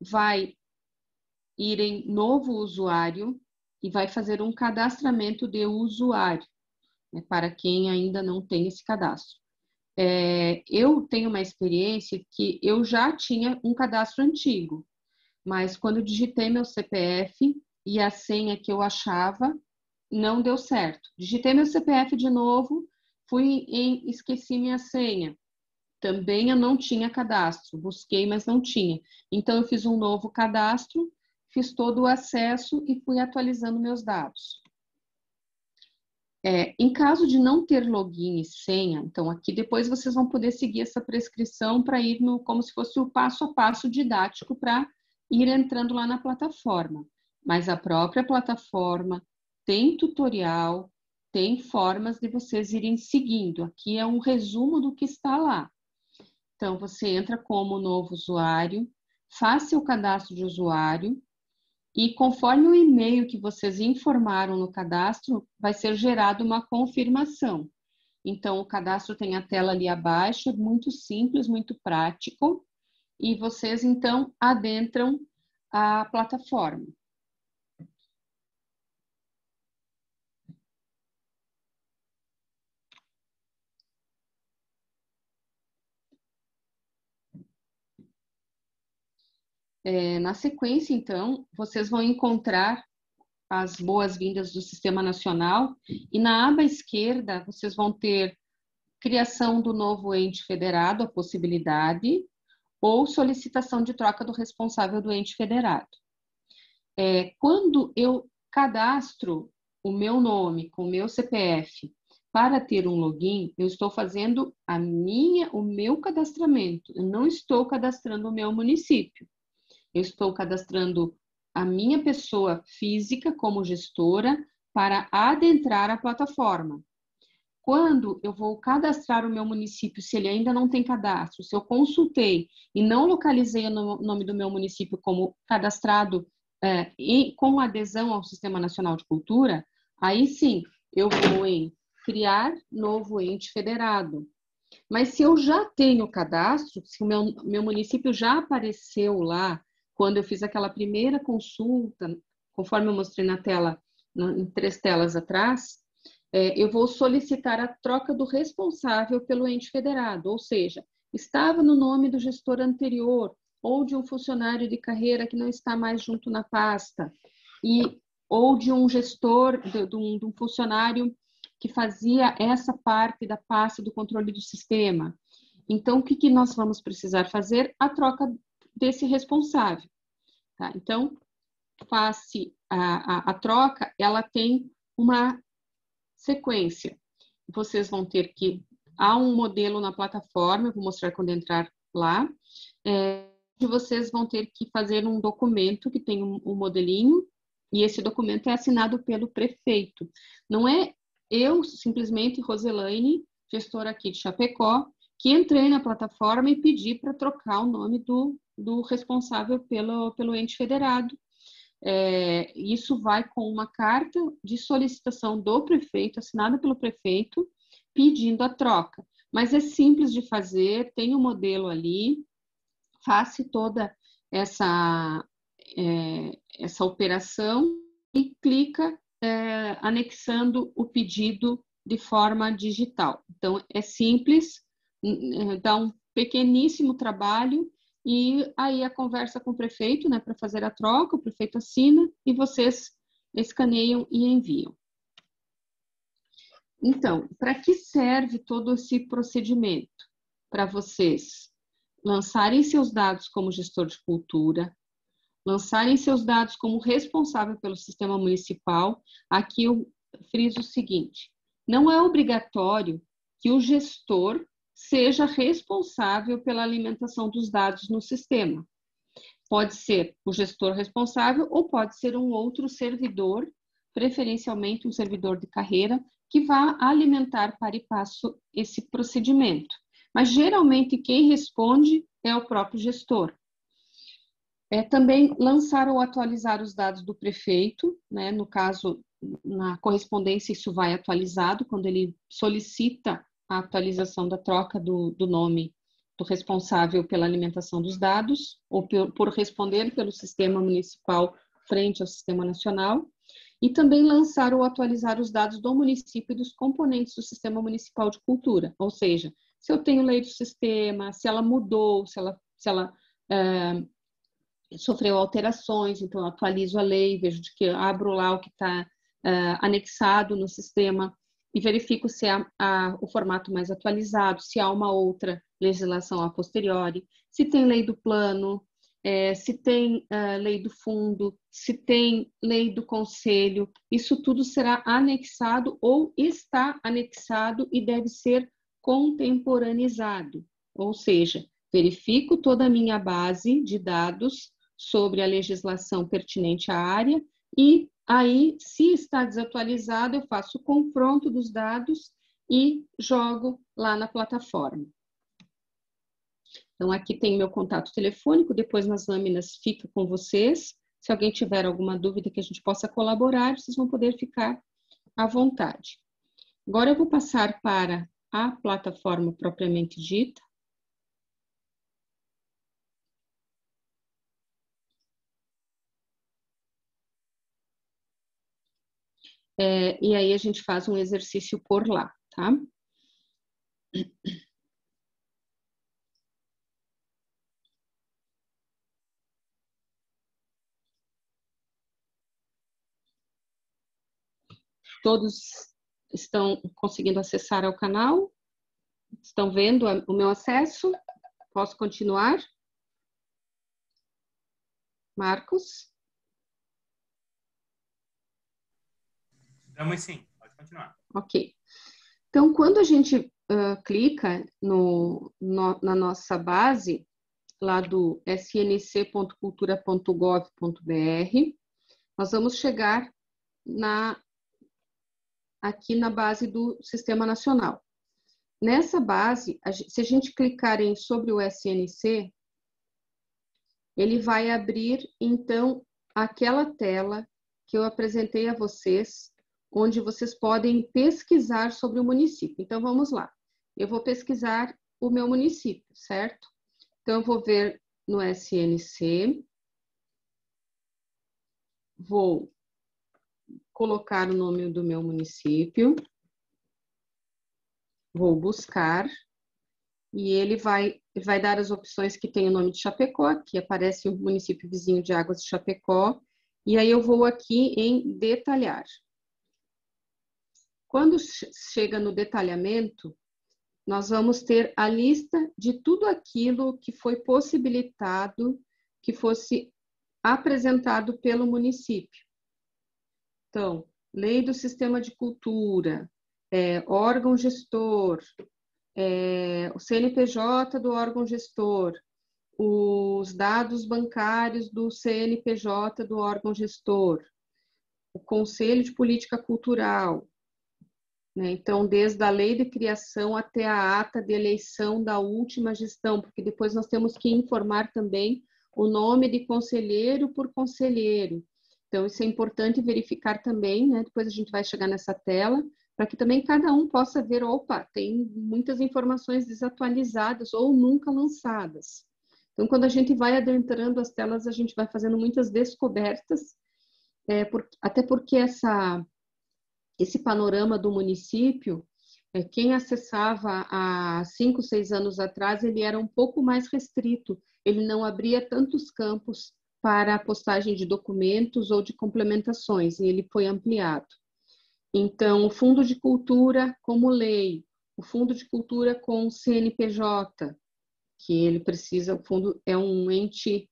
vai ir em novo usuário e vai fazer um cadastramento de usuário, né, para quem ainda não tem esse cadastro. Eu tenho uma experiência que eu já tinha um cadastro antigo, mas quando eu digitei meu CPF e a senha que eu achava, não deu certo. Digitei meu CPF de novo, esqueci minha senha. Também eu não tinha cadastro, busquei, mas não tinha. Então, eu fiz um novo cadastro, fiz todo o acesso e fui atualizando meus dados. Em caso de não ter login e senha, então aqui depois vocês vão poder seguir essa prescrição para ir como se fosse o passo a passo didático para ir entrando lá na plataforma. Mas a própria plataforma tem tutorial, tem formas de vocês irem seguindo. Aqui é um resumo do que está lá. Então, você entra como novo usuário, faz seu cadastro de usuário, e conforme o e-mail que vocês informaram no cadastro, vai ser gerada uma confirmação. Então, o cadastro tem a tela ali abaixo, é muito simples, muito prático, e vocês, então, adentram a plataforma. Na sequência, então, vocês vão encontrar as boas-vindas do Sistema Nacional, e na aba esquerda vocês vão ter criação do novo ente federado, a possibilidade, ou solicitação de troca do responsável do ente federado. Quando eu cadastro o meu nome com o meu CPF para ter um login, eu estou fazendo o meu cadastramento. Eu não estou cadastrando o meu município. Eu estou cadastrando a minha pessoa física como gestora para adentrar a plataforma. Quando eu vou cadastrar o meu município, se ele ainda não tem cadastro, se eu consultei e não localizei o nome do meu município como cadastrado com adesão ao Sistema Nacional de Cultura, aí sim, eu vou em criar novo ente federado. Mas se eu já tenho cadastro, se o meu município já apareceu lá, quando eu fiz aquela primeira consulta, conforme eu mostrei na tela, em 3 telas atrás, eu vou solicitar a troca do responsável pelo ente federado, ou seja, estava no nome do gestor anterior ou de um funcionário de carreira que não está mais junto na pasta, ou de um gestor, de um funcionário que fazia essa parte da pasta do controle do sistema. Então, o que nós vamos precisar fazer? A troca desse responsável. Tá? Então, face a troca, ela tem uma sequência. Vocês vão ter que... Há um modelo na plataforma, eu vou mostrar quando entrar lá, que vocês vão ter que fazer um documento que tem um modelinho, e esse documento é assinado pelo prefeito. Não é eu, simplesmente, Roselaine, gestora aqui de Chapecó, que entrei na plataforma e pedi para trocar o nome do responsável pelo ente federado. Isso vai com uma carta de solicitação do prefeito, assinada pelo prefeito, pedindo a troca. Mas é simples de fazer, tem um modelo ali, faça toda essa operação e clica anexando o pedido de forma digital. Então, é simples, dá um pequeníssimo trabalho, e aí a conversa com o prefeito, né, para fazer a troca, o prefeito assina e vocês escaneiam e enviam. Então, para que serve todo esse procedimento? Para vocês lançarem seus dados como gestor de cultura, lançarem seus dados como responsável pelo sistema municipal. Aqui eu friso o seguinte: não é obrigatório que o gestor seja responsável pela alimentação dos dados no sistema. Pode ser o gestor responsável ou pode ser um outro servidor, preferencialmente um servidor de carreira, que vá alimentar para e passo esse procedimento. Mas geralmente quem responde é o próprio gestor. Também lançar ou atualizar os dados do prefeito, né? No caso, na correspondência, isso vai atualizado quando ele solicita a atualização da troca do nome do responsável pela alimentação dos dados, ou por responder pelo sistema municipal frente ao sistema nacional, e também lançar ou atualizar os dados do município e dos componentes do sistema municipal de cultura, ou seja, se eu tenho lei do sistema, se ela mudou, se ela sofreu alterações, então eu atualizo a lei, vejo de que abro lá o que está anexado no sistema e verifico se é o formato mais atualizado, se há uma outra legislação a posteriori, se tem lei do plano, se tem lei do fundo, se tem lei do conselho, isso tudo será anexado ou está anexado e deve ser contemporaneizado, ou seja, verifico toda a minha base de dados sobre a legislação pertinente à área e aí, se está desatualizado, eu faço o confronto dos dados e jogo lá na plataforma. Então, aqui tem meu contato telefônico, depois nas lâminas fica com vocês. Se alguém tiver alguma dúvida que a gente possa colaborar, vocês vão poder ficar à vontade. Agora eu vou passar para a plataforma propriamente dita. E aí a gente faz um exercício por lá, tá? Todos estão conseguindo acessar ao canal? Estão vendo o meu acesso? Posso continuar? Marcos? Estamos sim, pode continuar. Ok. Então, quando a gente clica na nossa base, lá do snc.cultura.gov.br, nós vamos chegar aqui na base do Sistema Nacional. Nessa base, se a gente clicar sobre o SNC, ele vai abrir, então, aquela tela que eu apresentei a vocês, onde vocês podem pesquisar sobre o município. Então, vamos lá. Eu vou pesquisar o meu município, certo? Então, eu vou ver no SNC, vou colocar o nome do meu município, vou buscar, e ele vai dar as opções que tem o nome de Chapecó, aqui aparece o município vizinho de Águas de Chapecó, e aí eu vou aqui em detalhar. Quando chega no detalhamento, nós vamos ter a lista de tudo aquilo que foi possibilitado que fosse apresentado pelo município. Então, lei do sistema de cultura, órgão gestor, o CNPJ do órgão gestor, os dados bancários do CNPJ do órgão gestor, o Conselho de Política Cultural, né? Então, desde a lei de criação até a ata de eleição da última gestão, porque depois nós temos que informar também o nome de conselheiro por conselheiro. Então, isso é importante verificar também, né? Depois a gente vai chegar nessa tela, para que também cada um possa ver, opa, tem muitas informações desatualizadas ou nunca lançadas. Então, quando a gente vai adentrando as telas, a gente vai fazendo muitas descobertas, até porque esse panorama do município, quem acessava há 5, 6 anos atrás, ele era um pouco mais restrito, ele não abria tantos campos para a postagem de documentos ou de complementações, e ele foi ampliado. Então, o Fundo de Cultura como lei, o Fundo de Cultura com CNPJ, que ele precisa, o fundo é um ente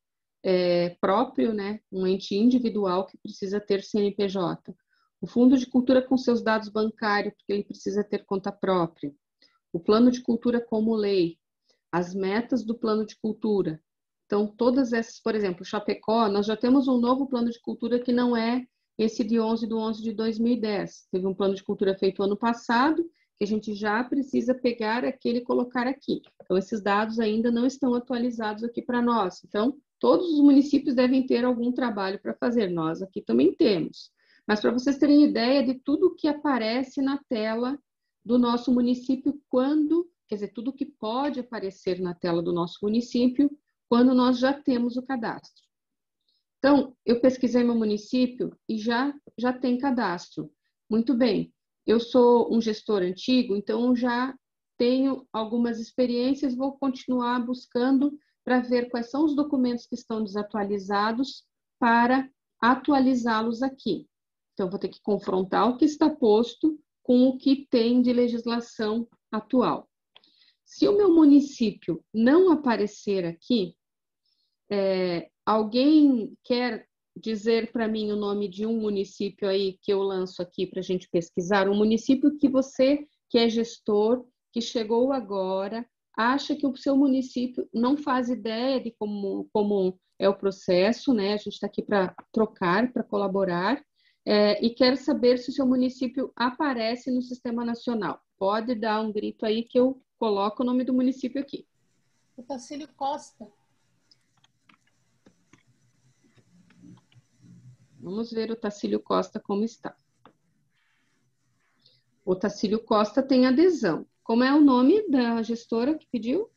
próprio, né? Um ente individual que precisa ter CNPJ. O Fundo de Cultura com seus dados bancários, porque ele precisa ter conta própria. O Plano de Cultura como lei, as metas do Plano de Cultura. Então, todas essas, por exemplo, Chapecó, nós já temos um novo Plano de Cultura que não é esse de 11/11/2010. Teve um Plano de Cultura feito ano passado, que a gente já precisa pegar aquele e colocar aqui. Então, esses dados ainda não estão atualizados aqui para nós. Então, todos os municípios devem ter algum trabalho para fazer. Nós aqui também temos. Mas para vocês terem ideia de tudo que aparece na tela do nosso município quer dizer, tudo que pode aparecer na tela do nosso município quando nós já temos o cadastro. Então, eu pesquisei meu município e já tem cadastro. Muito bem, eu sou um gestor antigo, então já tenho algumas experiências, vou continuar buscando para ver quais são os documentos que estão desatualizados para atualizá-los aqui. Então, vou ter que confrontar o que está posto com o que tem de legislação atual. Se o meu município não aparecer aqui, alguém quer dizer para mim o nome de um município aí que eu lanço aqui para a gente pesquisar? Um município que você, que é gestor, que chegou agora, acha que o seu município não faz ideia de como é o processo, né? A gente está aqui para trocar, para colaborar, e quer saber se o seu município aparece no Sistema Nacional. Pode dar um grito aí que eu coloco o nome do município aqui. O Tacílio Costa. Vamos ver o Tacílio Costa como está. O Tacílio Costa tem adesão. Como é o nome da gestora que pediu?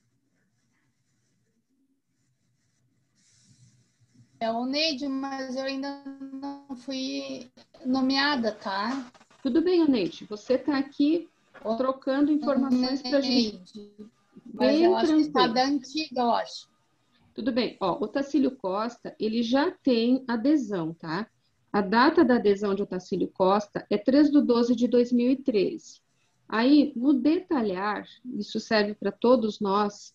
É o Neide, mas eu ainda não fui nomeada, tá? Tudo bem, Oneide. Você está aqui trocando informações para a gente. Mas eu acho que está da antiga, eu acho. Tudo bem. Ó, o Tacílio Costa, ele já tem adesão, tá? A data da adesão de Otacílio Costa é 3/12/2013. Aí, no detalhar, isso serve para todos nós,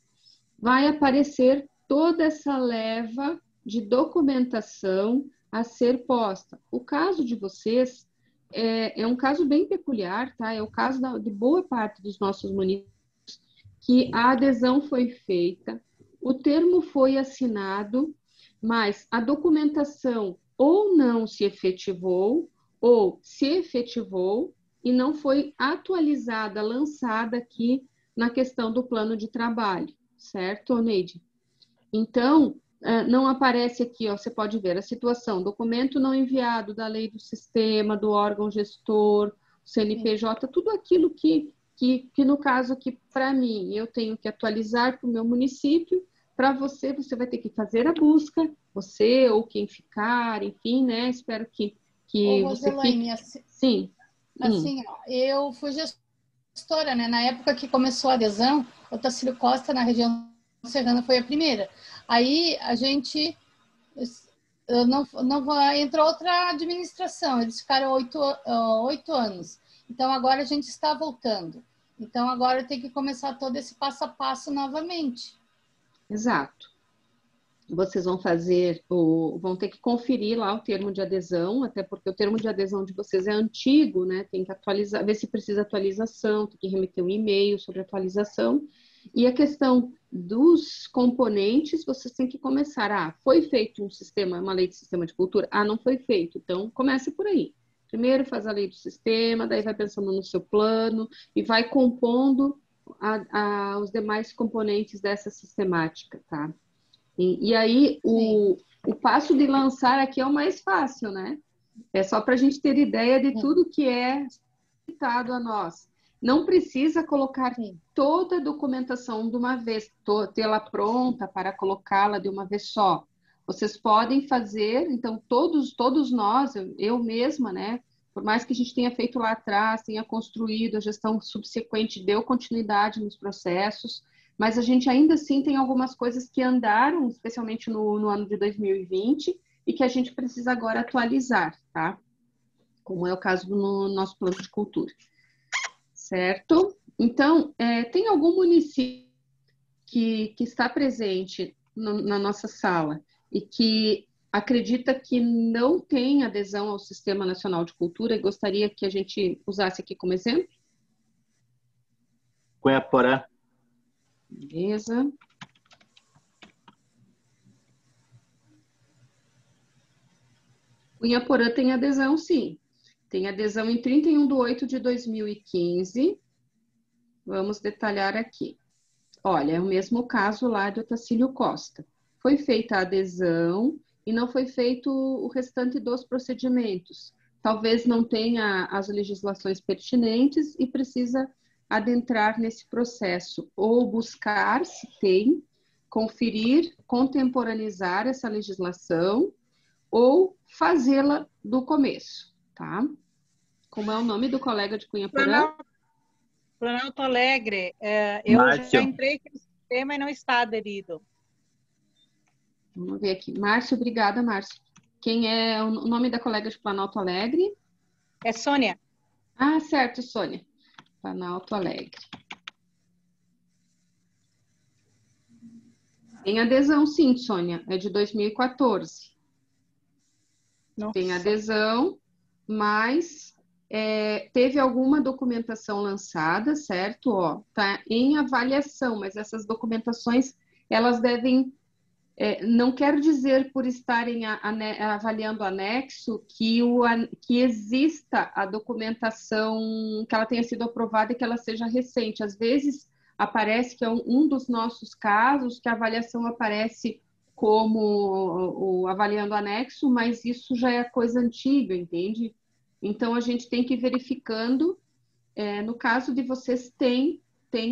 vai aparecer toda essa leva de documentação a ser posta. O caso de vocês é um caso bem peculiar, tá? É o caso de boa parte dos nossos municípios, que a adesão foi feita, o termo foi assinado, mas a documentação ou não se efetivou, ou se efetivou e não foi atualizada, lançada aqui na questão do plano de trabalho, certo, Neide? Então, não aparece aqui, ó, você pode ver a situação, documento não enviado da lei do sistema, do órgão gestor, CNPJ, tudo aquilo que no caso aqui, para mim, eu tenho que atualizar para o meu município, para você vai ter que fazer a busca, você ou quem ficar, enfim, né? Espero que Ô, você Roselaine, fique... Sim. Assim, ó, eu fui gestora, né? Na época que começou a adesão, o Tacílio Costa, na região serrana, foi a primeira. Aí a gente entrou outra administração, eles ficaram 8 anos. Então agora a gente está voltando. Então agora tem que começar todo esse passo a passo novamente. Exato. Vocês vão ter que conferir lá o termo de adesão, até porque o termo de adesão de vocês é antigo, né? Tem que atualizar, ver se precisa atualização, tem que remeter um e-mail sobre atualização. E a questão dos componentes, vocês têm que começar. Foi feito uma lei de sistema de cultura? Não foi feito. Então, comece por aí. Primeiro faz a lei do sistema, daí vai pensando no seu plano e vai compondo os demais componentes dessa sistemática, tá? E aí, o passo de lançar aqui é o mais fácil, né? É só para a gente ter ideia de tudo que é citado a nós. Não precisa colocar toda a documentação de uma vez, tê-la pronta para colocá-la de uma vez só. Vocês podem fazer, então, todos nós, eu mesma, né? Por mais que a gente tenha feito lá atrás, tenha construído, a gestão subsequente deu continuidade nos processos, mas a gente ainda assim tem algumas coisas que andaram, especialmente no ano de 2020, e que a gente precisa agora atualizar, tá? Como é o caso do nosso plano de cultura. Certo? Então, tem algum município que está presente na nossa sala e que acredita que não tem adesão ao Sistema Nacional de Cultura e gostaria que a gente usasse aqui como exemplo? Cunha-Porã. Beleza. Cunha-Porã tem adesão, sim. Tem adesão em 31/8/2015. Vamos detalhar aqui. Olha, é o mesmo caso lá do Tacílio Costa. Foi feita a adesão e não foi feito o restante dos procedimentos. Talvez não tenha as legislações pertinentes e precisa adentrar nesse processo, ou buscar, se tem, conferir, contemporaneizar essa legislação, ou fazê-la do começo, tá? Como é o nome do colega de Cunha-Porã? Planalto Alegre, eu já entrei no sistema e não está aderido. Vamos ver aqui. Márcio, obrigada, Márcio. Quem é o nome da colega de Planalto Alegre? É Sônia. Ah, certo, Sônia. Planalto Alegre. Tem adesão, sim, Sônia. É de 2014. Nossa. Tem adesão, mas teve alguma documentação lançada, certo? Ó, tá em avaliação, mas essas documentações, elas devem... não quero dizer, por estarem avaliando o anexo, que exista a documentação, que ela tenha sido aprovada e que ela seja recente. Às vezes, aparece que é um dos nossos casos, que a avaliação aparece como o avaliando o anexo, mas isso já é coisa antiga, entende? Então, a gente tem que ir verificando. No caso de vocês, tem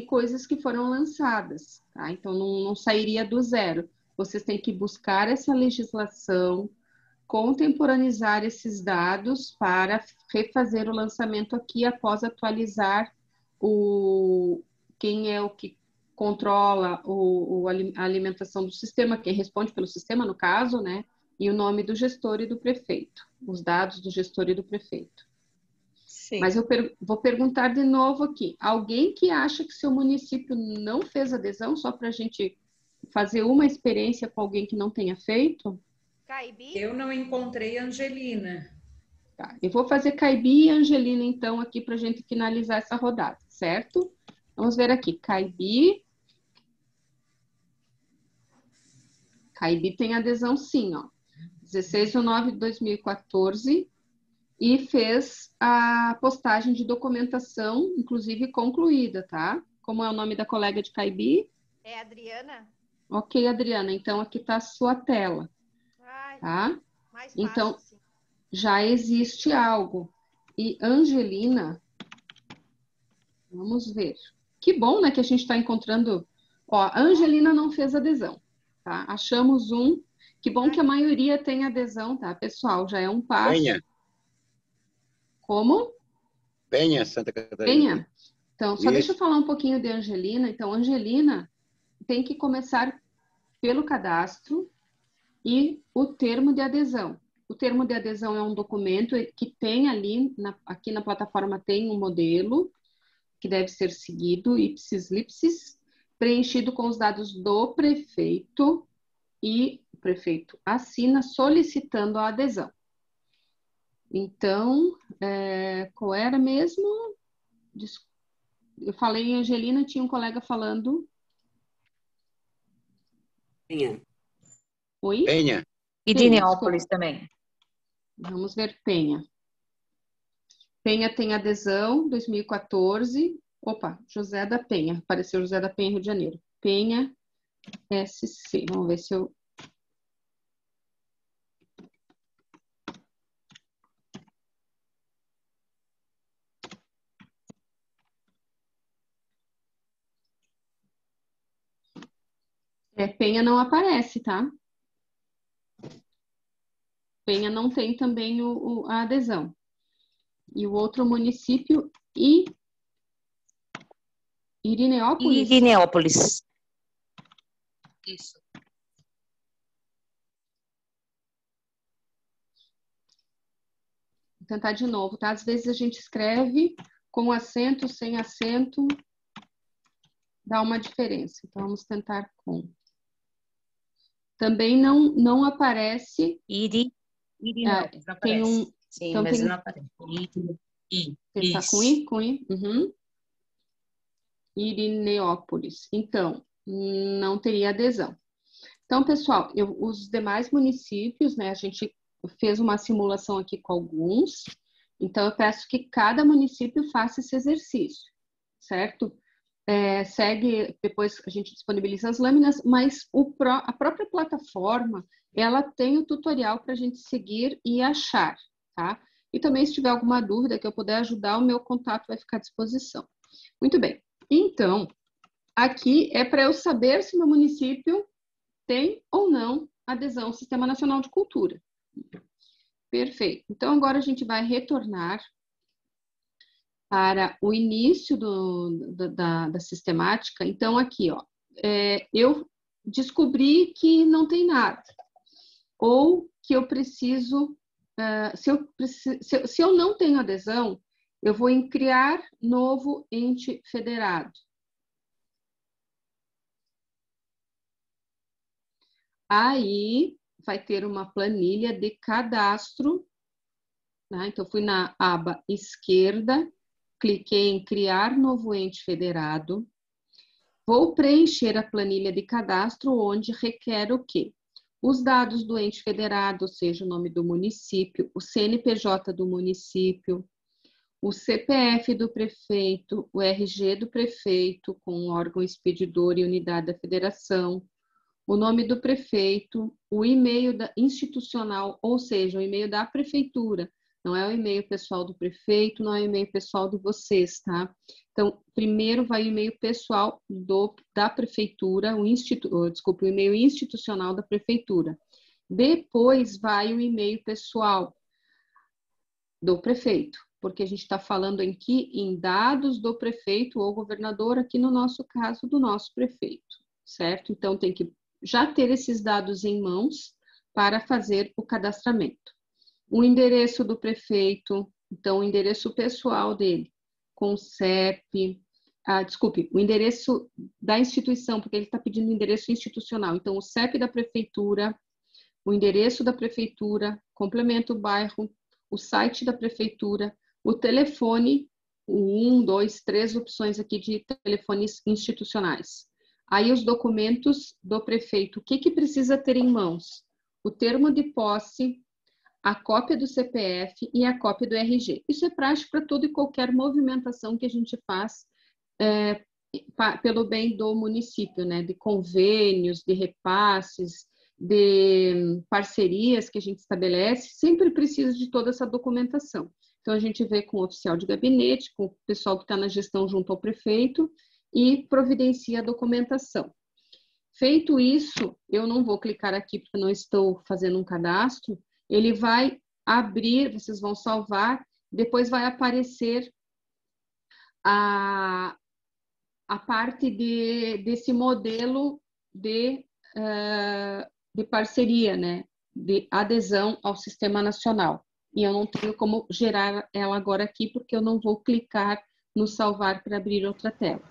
coisas que foram lançadas, tá? Então, não sairia do zero. Vocês têm que buscar essa legislação, contemporaneizar esses dados para refazer o lançamento aqui após atualizar quem é o que controla a alimentação do sistema, quem responde pelo sistema, no caso, né? E o nome do gestor e do prefeito, os dados do gestor e do prefeito. Sim. Mas eu vou perguntar de novo aqui. Alguém que acha que seu município não fez adesão, só para a gente fazer uma experiência com alguém que não tenha feito? Caibi? Eu não encontrei Angelina. Tá, eu vou fazer Caibi e Angelina, então, aqui para a gente finalizar essa rodada, certo? Vamos ver aqui, Caibi. Caibi tem adesão sim, ó. 16/9/2014 e fez a postagem de documentação, inclusive concluída, tá? Como é o nome da colega de Caibi? É Adriana? Ok, Adriana, então aqui está a sua tela, tá? Mais fácil, então, sim. Já existe algo. E Angelina, vamos ver. Que bom, né, que a gente está encontrando. Ó, a Angelina não fez adesão, tá? Achamos um. Que bom que a maioria tem adesão, tá, pessoal? Já é um passo. Penha. Como? Penha, Santa Catarina. Penha. Então, só deixa eu falar um pouquinho de Angelina. Então, Angelina tem que começar pelo cadastro e o termo de adesão. O termo de adesão é um documento que tem ali, aqui na plataforma tem um modelo que deve ser seguido, ipsis lipsis, preenchido com os dados do prefeito e o prefeito assina solicitando a adesão. Então, qual era mesmo? Eu falei em Angelina, tinha um colega falando. Penha. Oi? Penha. E Dineópolis também. Vamos ver Penha. Penha tem adesão, 2014. Opa, José da Penha. Apareceu José da Penha, Rio de Janeiro. Penha SC. Vamos ver se eu... Penha não aparece, tá? Penha não tem também a adesão. E o outro município, Irineópolis? Irineópolis. Isso. Vou tentar de novo, tá? Às vezes a gente escreve com acento, sem acento, dá uma diferença. Então, vamos tentar com. Também não aparece... Irineópolis, não aparece. Tem um... Sim, então mas tem... não aparece. Tá com I? Com I? Uhum. Irineópolis. Então, não teria adesão. Então, pessoal, os demais municípios, né, a gente fez uma simulação aqui com alguns, então eu peço que cada município faça esse exercício, certo? Segue, depois a gente disponibiliza as lâminas, mas a própria plataforma, ela tem o tutorial para a gente seguir e achar, tá? E também, se tiver alguma dúvida que eu puder ajudar, o meu contato vai ficar à disposição. Muito bem. Então, aqui é para eu saber se meu município tem ou não adesão ao Sistema Nacional de Cultura. Perfeito. Então, agora a gente vai retornar para o início da sistemática. Então, aqui, ó, eu descobri que não tem nada. Ou que eu preciso... se eu não tenho adesão, eu vou em criar novo ente federado. Aí vai ter uma planilha de cadastro, né? Então, fui na aba esquerda, cliquei em criar novo ente federado. Vou preencher a planilha de cadastro, onde requer o quê? Os dados do ente federado, ou seja, o nome do município, o CNPJ do município, o CPF do prefeito, o RG do prefeito, com o órgão expedidor e unidade da federação, o nome do prefeito, o e-mail institucional, ou seja, o e-mail da prefeitura. Não é o e-mail pessoal do prefeito, não é o e-mail pessoal de vocês, tá? Então, primeiro vai o e-mail pessoal da prefeitura, o e-mail institucional da prefeitura. Depois vai o e-mail pessoal do prefeito, porque a gente está falando aqui em dados do prefeito ou governador, aqui no nosso caso, do nosso prefeito, certo? Então, tem que já ter esses dados em mãos para fazer o cadastramento. O endereço do prefeito, então, o endereço pessoal dele, com CEP, o endereço da instituição, porque ele está pedindo o endereço institucional. Então, o CEP da prefeitura, o endereço da prefeitura, complementa o bairro, o site da prefeitura, o telefone, o 1, 2, 3 opções aqui de telefones institucionais. Aí os documentos do prefeito, o que precisa ter em mãos? O termo de posse, a cópia do CPF e a cópia do RG. Isso é prático para toda e qualquer movimentação que a gente faz pelo bem do município, né? De convênios, de repasses, de parcerias que a gente estabelece, sempre precisa de toda essa documentação. Então, a gente vê com o oficial de gabinete, com o pessoal que está na gestão junto ao prefeito e providencia a documentação. Feito isso, eu não vou clicar aqui porque não estou fazendo um cadastro, ele vai abrir, vocês vão salvar, depois vai aparecer a parte desse modelo de parceria, né? De adesão ao Sistema Nacional. E eu não tenho como gerar ela agora aqui, porque eu não vou clicar no salvar para abrir outra tela.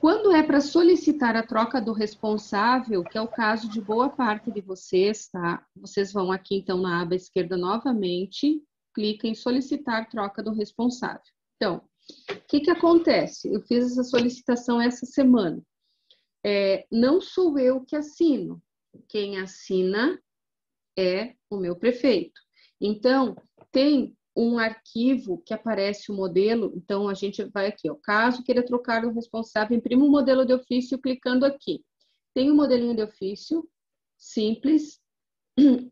Quando é para solicitar a troca do responsável, que é o caso de boa parte de vocês, tá? Vocês vão aqui, então, na aba esquerda novamente, clica em solicitar troca do responsável. Então, o que acontece? Eu fiz essa solicitação essa semana. Não sou eu que assino. Quem assina é o meu prefeito. Então, tem um arquivo que aparece o modelo, então a gente vai aqui, ó, caso queira trocar o responsável, imprima o modelo de ofício clicando aqui. Tem um modelinho de ofício, simples,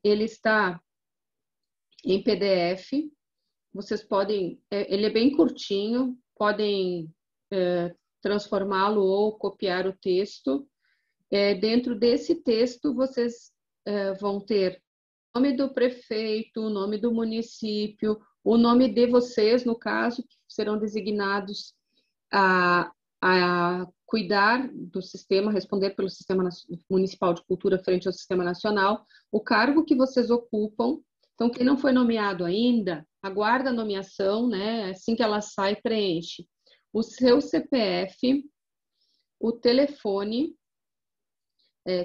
ele está em PDF, vocês podem, ele é bem curtinho, podem transformá-lo ou copiar o texto. Dentro desse texto, vocês vão ter o nome do prefeito, o nome do município, o nome de vocês, no caso, que serão designados a cuidar do sistema, responder pelo Sistema Municipal de Cultura frente ao Sistema Nacional, o cargo que vocês ocupam. Então, quem não foi nomeado ainda, aguarda a nomeação, né? Assim que ela sai, preenche o seu CPF, o telefone,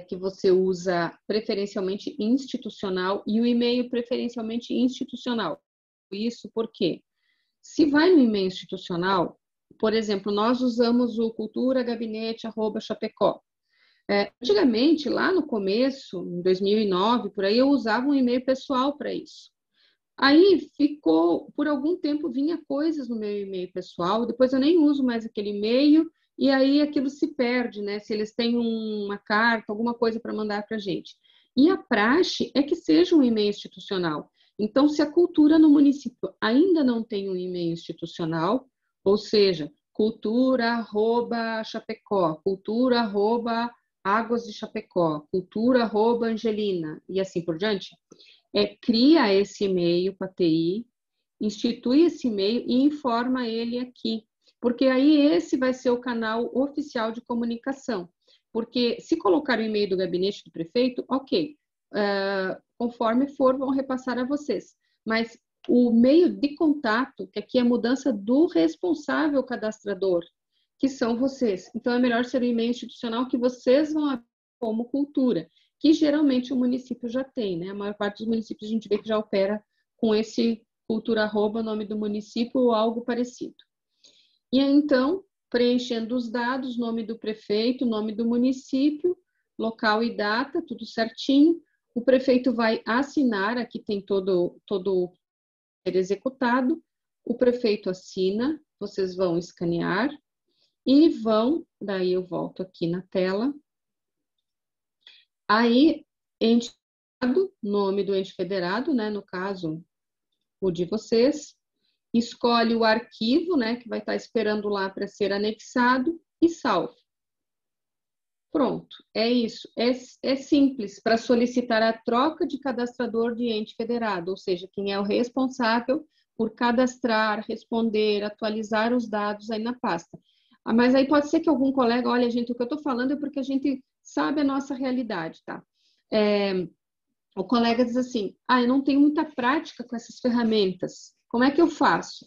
que você usa preferencialmente institucional, e o e-mail preferencialmente institucional. Isso porque, se vai no e-mail institucional, por exemplo, nós usamos o culturagabinete@chapecó. Antigamente, lá no começo, em 2009, por aí, eu usava um e-mail pessoal para isso. Aí ficou, por algum tempo, vinha coisas no meu e-mail pessoal, depois eu nem uso mais aquele e-mail, e aí aquilo se perde, né? Se eles têm uma carta, alguma coisa para mandar para a gente. E a praxe é que seja um e-mail institucional. Então, se a cultura no município ainda não tem um e-mail institucional, ou seja, cultura@Chapecó, cultura@Águas de Chapecó, cultura@Angelina, e assim por diante, cria esse e-mail para a TI, institui esse e-mail e informa ele aqui. Porque aí esse vai ser o canal oficial de comunicação. Porque se colocar o e-mail do gabinete do prefeito, ok, conforme for, vão repassar a vocês. Mas o meio de contato, que aqui é a mudança do responsável cadastrador, que são vocês. Então, é melhor ser o e-mail institucional que vocês vão abrir como cultura, que geralmente o município já tem, né? A maior parte dos municípios a gente vê que já opera com esse cultura@ nome do município ou algo parecido. E aí, então, preenchendo os dados, nome do prefeito, nome do município, local e data, tudo certinho. O prefeito vai assinar, aqui tem todo ser executado. O prefeito assina, vocês vão escanear e vão, daí eu volto aqui na tela. Aí, ente federado, nome do ente federado, né, no caso, o de vocês. Escolhe o arquivo, né, que vai estar esperando lá para ser anexado e salve. Pronto, é isso. É simples para solicitar a troca de cadastrador de ente federado, ou seja, quem é o responsável por cadastrar, responder, atualizar os dados aí na pasta. Mas aí pode ser que algum colega, olha, gente, o que eu estou falando é porque a gente sabe a nossa realidade, tá? O colega diz assim, eu não tenho muita prática com essas ferramentas. Como é que eu faço?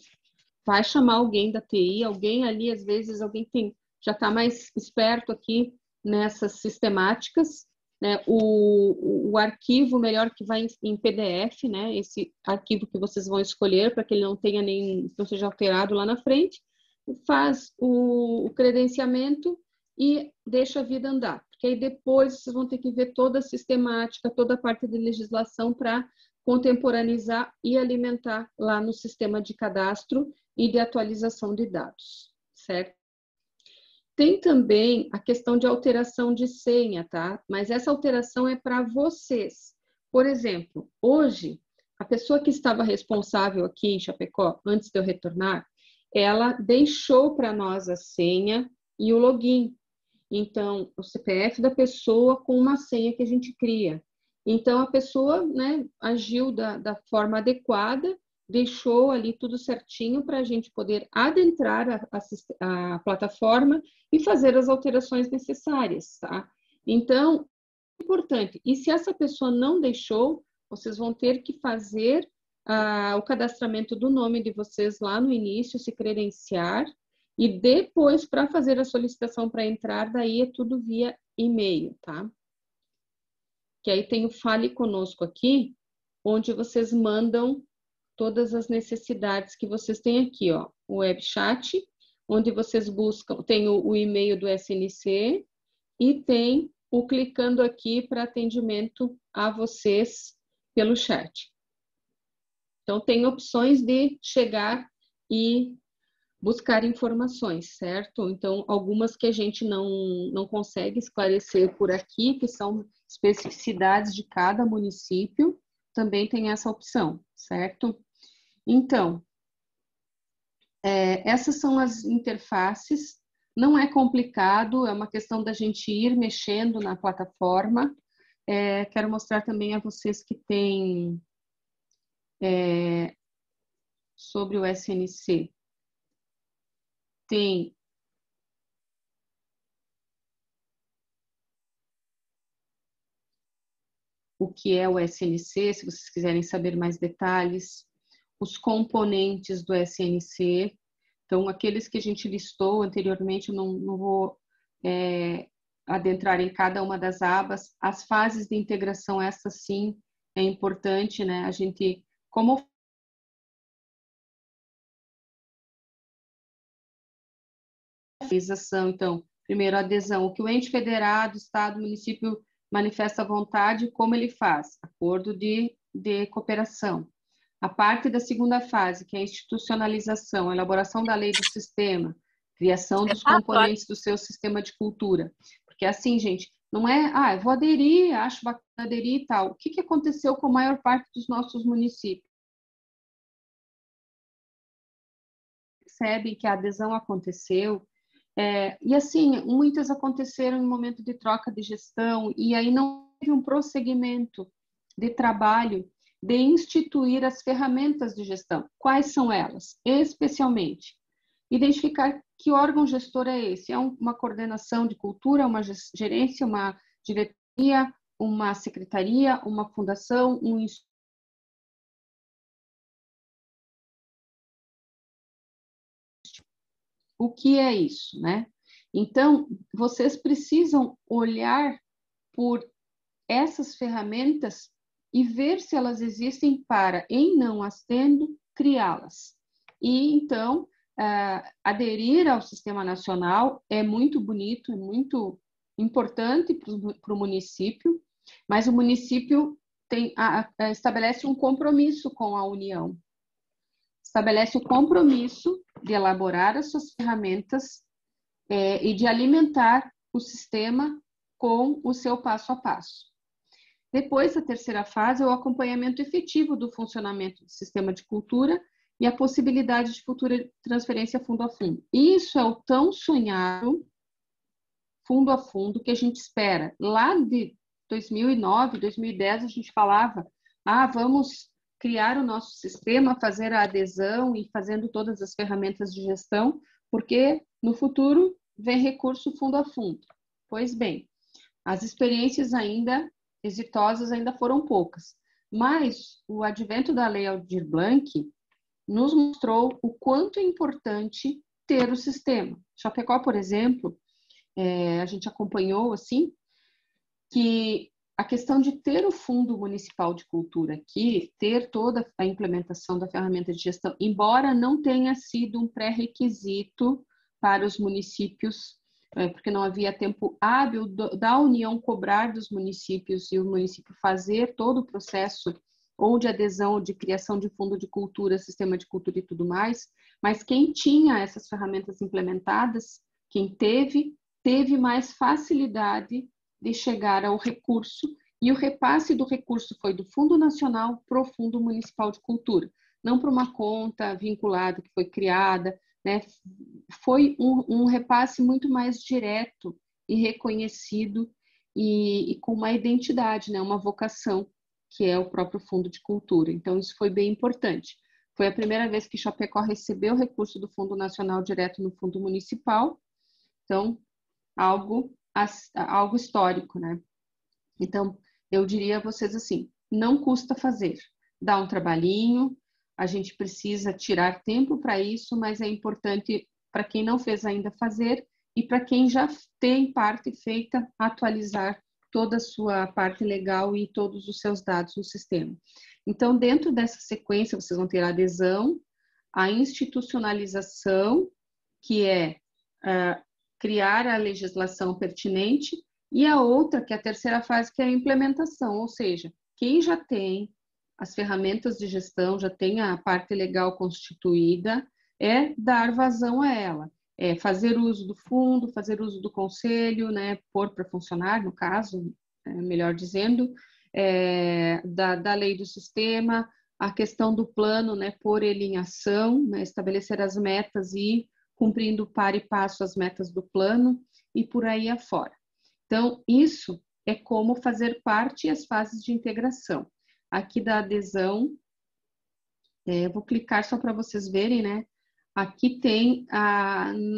Vai chamar alguém da TI, alguém ali, às vezes, alguém já está mais esperto aqui nessas sistemáticas, né, o arquivo melhor que vai em PDF, né, esse arquivo que vocês vão escolher para que ele não seja alterado lá na frente, faz o credenciamento e deixa a vida andar, porque aí depois vocês vão ter que ver toda a sistemática, toda a parte de legislação para contemporaneizar e alimentar lá no sistema de cadastro e de atualização de dados, certo? Tem também a questão de alteração de senha, tá? Mas essa alteração é para vocês. Por exemplo, hoje, a pessoa que estava responsável aqui em Chapecó, antes de eu retornar, ela deixou para nós a senha e o login. Então, o CPF da pessoa com uma senha que a gente cria. Então, a pessoa, né, agiu da forma adequada, deixou ali tudo certinho para a gente poder adentrar a plataforma e fazer as alterações necessárias, tá? Então, é importante. E se essa pessoa não deixou, vocês vão ter que fazer o cadastramento do nome de vocês lá no início, se credenciar, e depois, para fazer a solicitação para entrar, daí é tudo via e-mail, tá? Que aí tem o Fale Conosco aqui, onde vocês mandam todas as necessidades que vocês têm aqui, ó. O web chat, onde vocês buscam, tem o e-mail do SNC e tem o clicando aqui para atendimento a vocês pelo chat. Então, tem opções de chegar e buscar informações, certo? Então, algumas que a gente não consegue esclarecer por aqui, que são especificidades de cada município, também tem essa opção, certo? Então, essas são as interfaces, não é complicado, é uma questão da gente ir mexendo na plataforma. Quero mostrar também a vocês que tem sobre o SNC. Tem o que é o SNC, se vocês quiserem saber mais detalhes, os componentes do SNC. Então, aqueles que a gente listou anteriormente, eu não vou adentrar em cada uma das abas. As fases de integração, essa sim é importante, né? A gente, como então, primeiro, adesão. O que o ente federado, estado, município manifesta vontade, como ele faz? Acordo de cooperação. A parte da segunda fase, que é a institucionalização, a elaboração da lei do sistema, criação dos componentes do seu sistema de cultura. Porque assim, gente, não é, eu vou aderir, acho bacana aderir e tal. O que aconteceu com a maior parte dos nossos municípios? Percebem que a adesão aconteceu, e assim, muitas aconteceram em momento de troca de gestão, e aí não teve um prosseguimento de trabalho de instituir as ferramentas de gestão. Quais são elas? Especialmente, identificar que órgão gestor é esse. É uma coordenação de cultura, uma gerência, uma diretoria, uma secretaria, uma fundação, um instituto. O que é isso, né? Então, vocês precisam olhar por essas ferramentas e ver se elas existem para, em não as tendo, criá-las. E, então, aderir ao Sistema Nacional é muito bonito, é muito importante para o município, mas o município estabelece um compromisso com a União. Estabelece o compromisso de elaborar as suas ferramentas e de alimentar o sistema com o seu passo a passo. Depois, a terceira fase é o acompanhamento efetivo do funcionamento do sistema de cultura e a possibilidade de futura transferência fundo a fundo. Isso é o tão sonhado fundo a fundo que a gente espera. Lá de 2009, 2010, a gente falava, vamos criar o nosso sistema, fazer a adesão e fazendo todas as ferramentas de gestão, porque no futuro vem recurso fundo a fundo. Pois bem, as experiências ainda exitosas ainda foram poucas, mas o advento da Lei Aldir Blanc nos mostrou o quanto é importante ter o sistema. Chapecó, por exemplo, a gente acompanhou assim, que a questão de ter o Fundo Municipal de Cultura aqui, ter toda a implementação da ferramenta de gestão, embora não tenha sido um pré-requisito para os municípios, porque não havia tempo hábil da União cobrar dos municípios e o município fazer todo o processo ou de adesão, ou de criação de fundo de cultura, sistema de cultura e tudo mais, mas quem tinha essas ferramentas implementadas, quem teve mais facilidade de chegar ao recurso, e o repasse do recurso foi do Fundo Nacional para o Fundo Municipal de Cultura, não para uma conta vinculada que foi criada, né? Foi um repasse muito mais direto e reconhecido e com uma identidade, né? Uma vocação, que é o próprio Fundo de Cultura. Então, isso foi bem importante. Foi a primeira vez que Chapecó recebeu o recurso do Fundo Nacional direto no Fundo Municipal, então, algo histórico, né? Então, eu diria a vocês assim, não custa fazer, dá um trabalhinho, a gente precisa tirar tempo para isso, mas é importante para quem não fez ainda fazer e para quem já tem parte feita, atualizar toda a sua parte legal e todos os seus dados no sistema. Então, dentro dessa sequência, vocês vão ter a adesão, a institucionalização, que é criar a legislação pertinente, e a outra, que é a terceira fase, que é a implementação, ou seja, quem já tem as ferramentas de gestão, já tem a parte legal constituída, é dar vazão a ela, é fazer uso do fundo, fazer uso do conselho, né, pôr para funcionar, no caso, melhor dizendo, da lei do sistema, a questão do plano, né, pôr ele em ação, né, estabelecer as metas e ir cumprindo par e passo as metas do plano e por aí afora. Então, isso é como fazer parte as fases de integração. Aqui da adesão, eu vou clicar só para vocês verem, né? Aqui tem,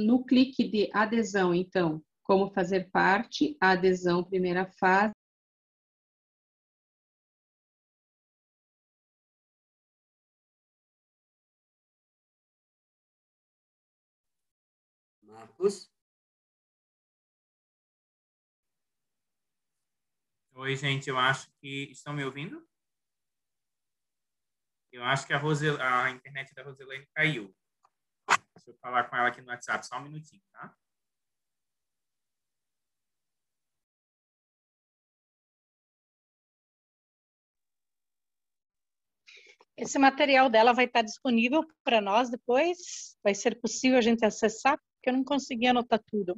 no clique de adesão, então, como fazer parte, a adesão, primeira fase. Marcos? Oi, gente, eu acho que... Estão me ouvindo? Eu acho que a internet da Roselane caiu. Deixa eu falar com ela aqui no WhatsApp, só um minutinho, tá? Esse material dela vai estar disponível para nós depois? Vai ser possível a gente acessar? Porque eu não consegui anotar tudo.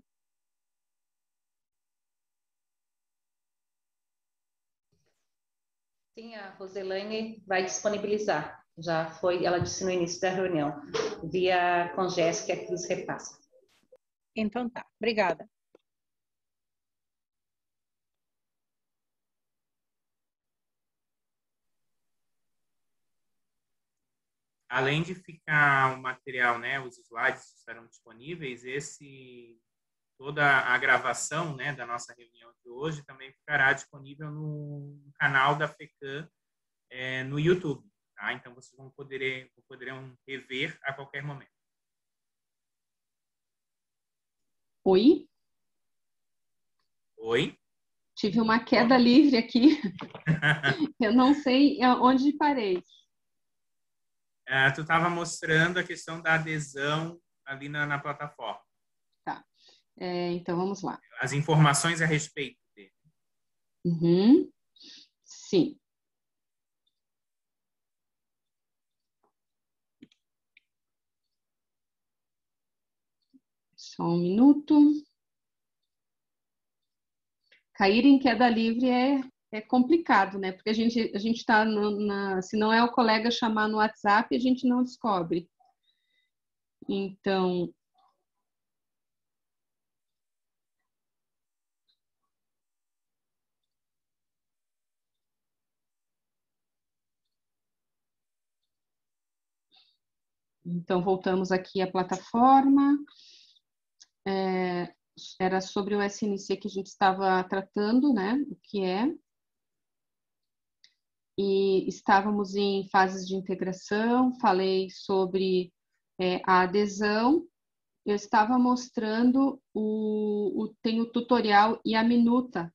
Sim, a Roselane vai disponibilizar. Já foi, ela disse no início da reunião, via Conges, que a Cris repassa. Então tá, obrigada. Além de ficar o material, né, os slides estarão disponíveis, toda a gravação, né, da nossa reunião de hoje também ficará disponível no canal da FECAM no YouTube, tá? Então, vocês poderão rever a qualquer momento. Oi? Oi? Tive uma queda livre aqui. Eu não sei onde parei. Tu estava mostrando a questão da adesão ali na plataforma. Tá. Então, vamos lá. As informações a respeito dele. Uhum. Sim. Só um minuto. Cair em queda livre é complicado, né? Porque a gente está se não é o colega chamar no WhatsApp, a gente não descobre. Então, voltamos aqui à plataforma. Era sobre o SNC que a gente estava tratando, né? O que é. E estávamos em fases de integração, falei sobre a adesão. Eu estava mostrando tem o tutorial e a minuta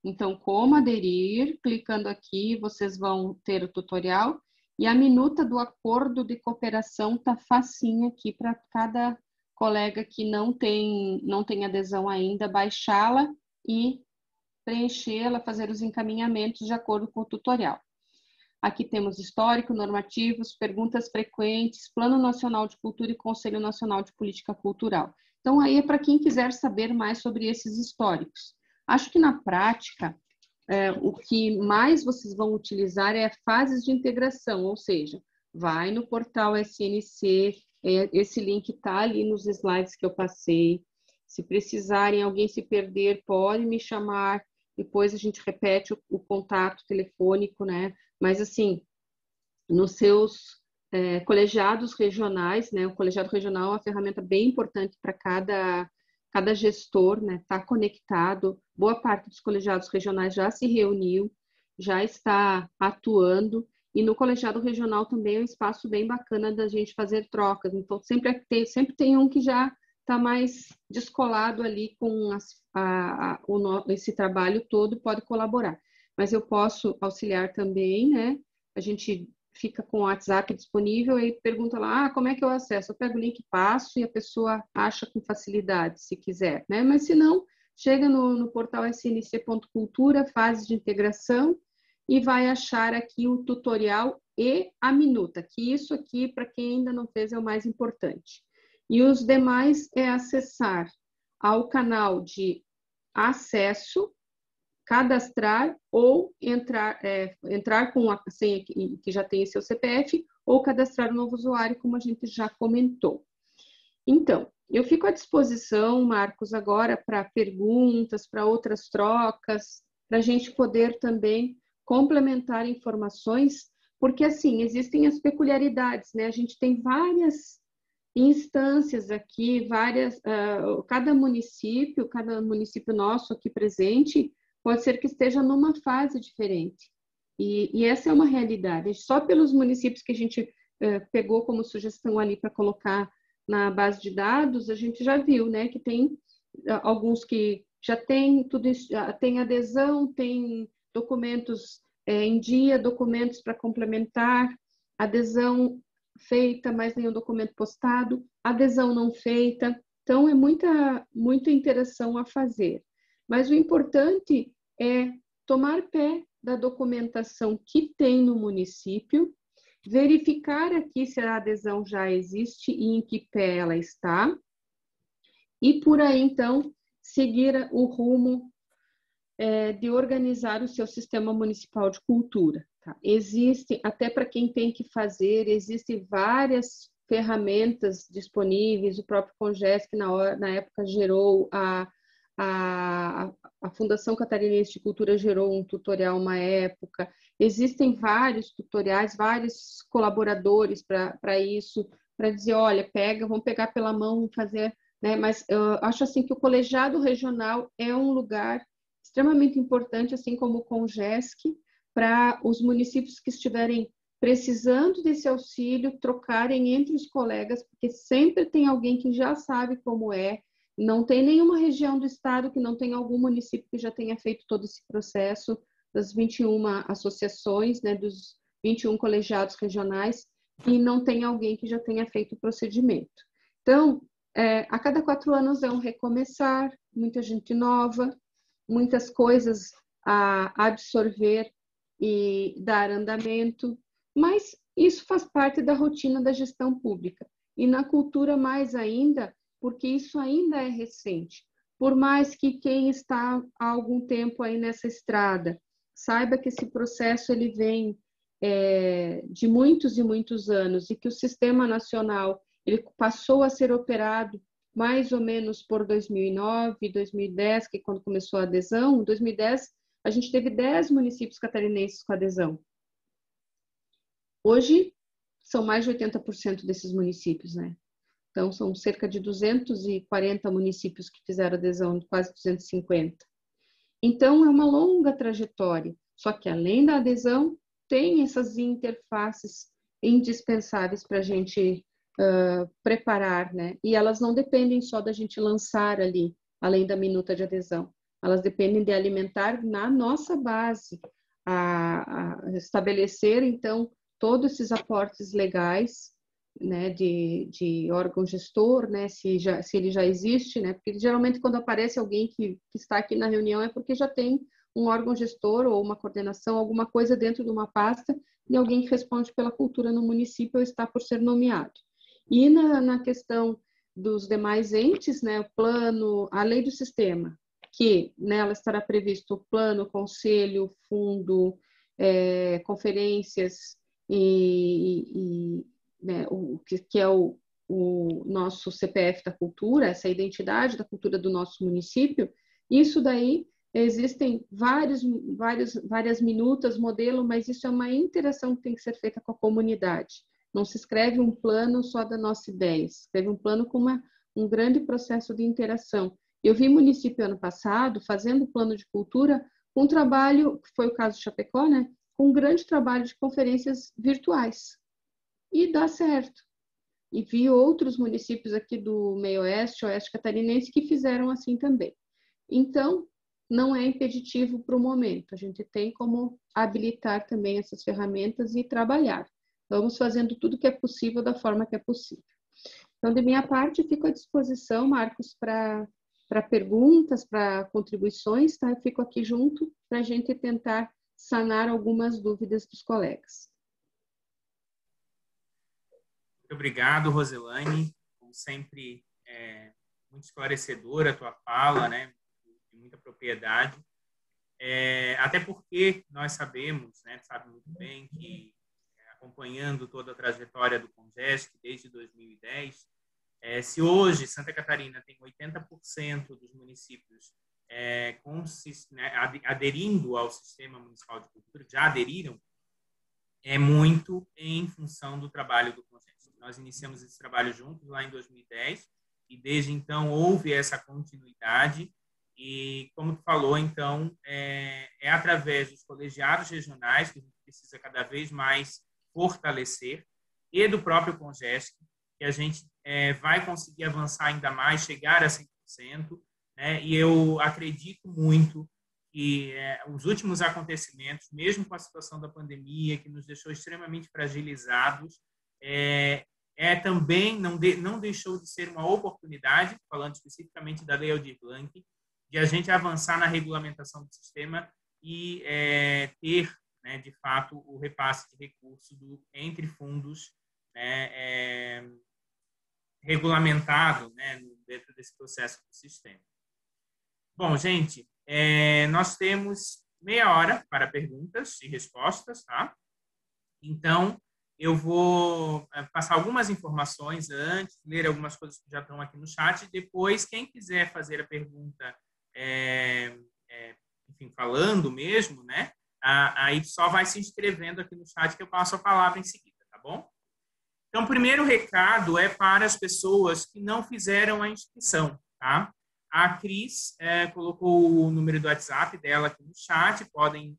Então, como aderir, clicando aqui, vocês vão ter o tutorial. E a minuta do acordo de cooperação está facinho aqui para cada colega que não tem adesão ainda, baixá-la e preenchê-la, fazer os encaminhamentos de acordo com o tutorial. Aqui temos histórico, normativos, perguntas frequentes, Plano Nacional de Cultura e Conselho Nacional de Política Cultural. Então, aí é para quem quiser saber mais sobre esses históricos. Acho que na prática, o que mais vocês vão utilizar é fases de integração, ou seja, vai no portal SNC, esse link está ali nos slides que eu passei. Se precisarem, alguém se perder, pode me chamar, depois a gente repete o contato telefônico, né? Mas, assim, nos seus colegiados regionais, né? O colegiado regional é uma ferramenta bem importante para cada gestor, né? Está conectado. Boa parte dos colegiados regionais já se reuniu, já está atuando. E no colegiado regional também é um espaço bem bacana da gente fazer trocas. Então, sempre tem um que já está mais descolado ali com esse trabalho todo, pode colaborar. Mas eu posso auxiliar também, né? A gente fica com o WhatsApp disponível e pergunta lá, como é que eu acesso? Eu pego o link, passo e a pessoa acha com facilidade, se quiser, né? Mas se não, chega no portal snc.cultura, fase de integração, e vai achar aqui o tutorial e a minuta, que isso aqui, para quem ainda não fez, é o mais importante. E os demais é acessar ao canal de acesso, cadastrar ou entrar com a senha que já tem seu CPF ou cadastrar um novo usuário, como a gente já comentou. Então, eu fico à disposição, Marcos, agora para perguntas, para outras trocas, para a gente poder também complementar informações, porque, assim, existem as peculiaridades, né? A gente tem várias instâncias aqui, cada município nosso aqui presente, pode ser que esteja numa fase diferente. E essa é uma realidade. Só pelos municípios que a gente pegou como sugestão ali para colocar na base de dados, a gente já viu, né, que tem alguns que já tem tudo isso, tem adesão, tem documentos em dia, documentos para complementar, adesão feita, mas nenhum documento postado, adesão não feita. Então, é muita interação a fazer. Mas o importante é tomar pé da documentação que tem no município, verificar aqui se a adesão já existe e em que pé ela está, e por aí, então, seguir o rumo de organizar o seu sistema municipal de cultura. Tá? Existe, até para quem tem que fazer, existem várias ferramentas disponíveis, o próprio Congesc, na época, gerou a Fundação Catarinense de Cultura gerou um tutorial uma época, existem vários tutoriais, vários colaboradores para isso, para dizer, olha, vamos pegar pela mão, vamos fazer, né? Mas eu acho assim que o colegiado regional é um lugar extremamente importante, assim como o Congesc, para os municípios que estiverem precisando desse auxílio, trocarem entre os colegas, porque sempre tem alguém que já sabe como é. Não tem nenhuma região do estado que não tenha algum município que já tenha feito todo esse processo, das 21 associações, né, dos 21 colegiados regionais, e não tem alguém que já tenha feito o procedimento. Então, a cada 4 anos é um recomeçar, muita gente nova, muitas coisas a absorver e dar andamento, mas isso faz parte da rotina da gestão pública. E na cultura mais ainda, porque isso ainda é recente. Por mais que quem está há algum tempo aí nessa estrada saiba que esse processo ele vem de muitos e muitos anos e que o sistema nacional ele passou a ser operado mais ou menos por 2009, 2010, que quando começou a adesão, em 2010 a gente teve 10 municípios catarinenses com adesão. Hoje são mais de 80% desses municípios, né? Então, são cerca de 240 municípios que fizeram adesão, quase 250. Então, é uma longa trajetória. Só que, além da adesão, tem essas interfaces indispensáveis para a gente preparar, né? E elas não dependem só da gente lançar ali, além da minuta de adesão. elas dependem de alimentar na nossa base, a estabelecer, então, todos esses aportes legais, né, de órgão gestor, né, se ele já existe, né, porque geralmente quando aparece alguém que está aqui na reunião é porque já tem um órgão gestor ou uma coordenação, alguma coisa dentro de uma pasta, e alguém que responde pela cultura no município ou está por ser nomeado. E na questão dos demais entes, né, o plano, a lei do sistema, que nela estará previsto o plano, conselho, fundo, conferências né, que é o nosso CPF da cultura, essa identidade da cultura do nosso município. Isso daí existem várias minutas, modelo, mas isso é uma interação que tem que ser feita com a comunidade. Não se escreve um plano só da nossa ideia, se escreve um plano com um grande processo de interação. Eu vi município ano passado fazendo plano de cultura com um trabalho, que foi o caso de Chapecó, né, com um grande trabalho de conferências virtuais. E dá certo. E vi outros municípios aqui do meio oeste catarinense, que fizeram assim também. Então, não é impeditivo para o momento. A gente tem como habilitar também essas ferramentas e trabalhar. Vamos fazendo tudo que é possível da forma que é possível. Então, de minha parte, fico à disposição, Marcos, para perguntas, para contribuições, tá? Eu fico aqui junto para a gente tentar sanar algumas dúvidas dos colegas. Muito obrigado, Roselane. Como sempre, muito esclarecedora a tua fala, né? De muita propriedade. Até porque nós sabemos, né? Sabe muito bem que, acompanhando toda a trajetória do Congesc desde 2010, se hoje Santa Catarina tem 80% dos municípios aderindo ao Sistema Municipal de Cultura, já aderiram, é muito em função do trabalho do Congesc. Nós iniciamos esse trabalho juntos lá em 2010 e desde então houve essa continuidade e, como tu falou, então, é através dos colegiados regionais que a gente precisa cada vez mais fortalecer e do próprio Congesc que a gente vai conseguir avançar ainda mais, chegar a 100%, né? E eu acredito muito que os últimos acontecimentos, mesmo com a situação da pandemia, que nos deixou extremamente fragilizados, também não deixou de ser uma oportunidade, falando especificamente da Lei Aldir Blanc, de a gente avançar na regulamentação do sistema e ter, né, de fato, o repasse de recursos entre fundos, né, regulamentado, né, dentro desse processo do sistema. Bom, gente, nós temos meia hora para perguntas e respostas, tá? Então, eu vou passar algumas informações antes, ler algumas coisas que já estão aqui no chat, e depois, quem quiser fazer a pergunta, enfim, falando mesmo, né? Aí só vai se inscrevendo aqui no chat que eu passo a palavra em seguida, tá bom? Então, o primeiro recado é para as pessoas que não fizeram a inscrição, tá? A Cris colocou o número do WhatsApp dela aqui no chat, podem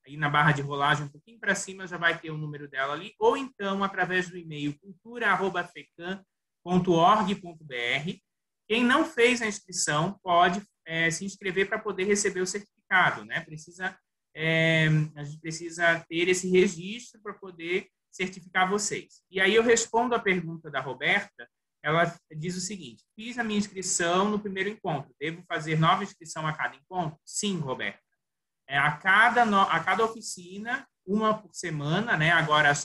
ir na barra de rolagem um pouquinho para cima, já vai ter o número dela ali, ou então através do e-mail cultura@fecam.org.br. Quem não fez a inscrição pode se inscrever para poder receber o certificado, né? A gente precisa ter esse registro para poder certificar vocês. E aí eu respondo a pergunta da Roberta. Ela diz o seguinte: fiz a minha inscrição no primeiro encontro. Devo fazer nova inscrição a cada encontro? Sim, Roberta. A cada oficina, uma por semana, né? Agora, às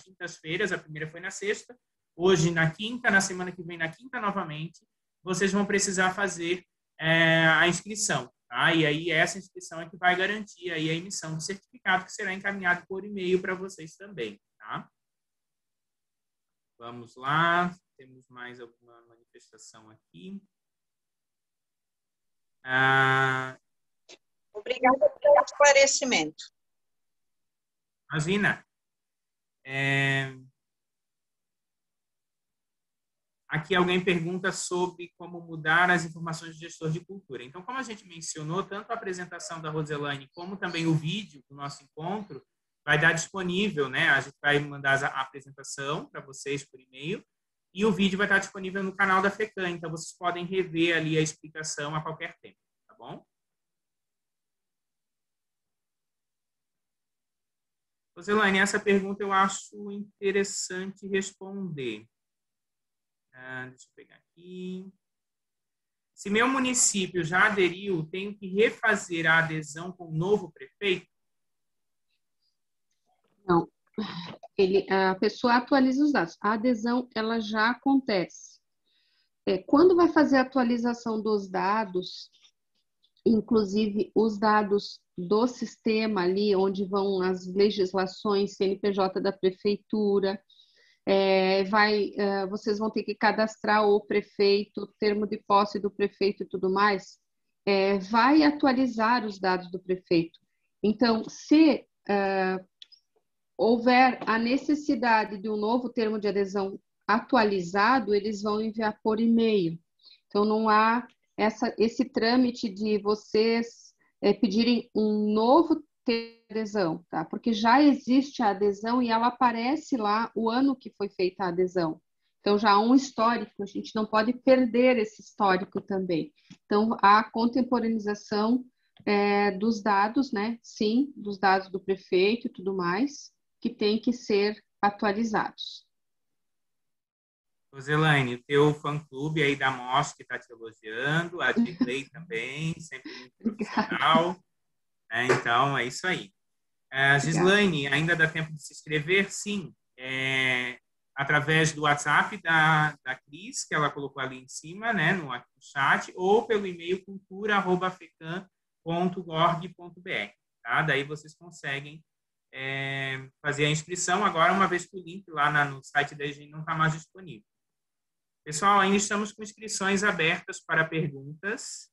quintas-feiras, a primeira foi na sexta, hoje na quinta, na semana que vem na quinta novamente, vocês vão precisar fazer a inscrição. Tá? E aí essa inscrição é que vai garantir aí a emissão do certificado, que será encaminhado por e-mail para vocês também. Tá? Vamos lá. Temos mais alguma manifestação aqui? Obrigada pelo esclarecimento. Imagina. Aqui alguém pergunta sobre como mudar as informações do gestor de cultura. Então, como a gente mencionou, tanto a apresentação da Roselane como também o vídeo do nosso encontro vai estar disponível, né? A gente vai mandar a apresentação para vocês por e-mail e o vídeo vai estar disponível no canal da FECAM. Então, vocês podem rever ali a explicação a qualquer tempo, tá bom? Roselaine, essa pergunta eu acho interessante responder. Deixa eu pegar aqui. Se meu município já aderiu, tenho que refazer a adesão com o novo prefeito? Não. A pessoa atualiza os dados. A adesão, ela já acontece. Quando vai fazer a atualização dos dados, inclusive os dados do sistema ali, onde vão as legislações CNPJ da prefeitura, vocês vão ter que cadastrar o prefeito, o termo de posse do prefeito e tudo mais, vai atualizar os dados do prefeito. Então, se houver a necessidade de um novo termo de adesão atualizado, eles vão enviar por e-mail. Então, não há esse trâmite de vocês pedirem um novo termo de adesão, tá? Porque já existe a adesão e ela aparece lá o ano que foi feita a adesão. Então, já há um histórico, a gente não pode perder esse histórico também. Então, a contemporaneização dos dados, né? Sim, dos dados do prefeito e tudo mais, que tem que ser atualizados. Roselaine, o teu fã-clube aí da MOSC está te elogiando, a Dirley também, sempre muito profissional. Então, é isso aí. Gislaine, ainda dá tempo de se inscrever? Sim. Através do WhatsApp da Cris, que ela colocou ali em cima, né, no chat, ou pelo e-mail cultura@fecam.org.br. Tá? Daí vocês conseguem fazer a inscrição agora, uma vez que o link lá no site da EGM não está mais disponível. Pessoal, ainda estamos com inscrições abertas para perguntas.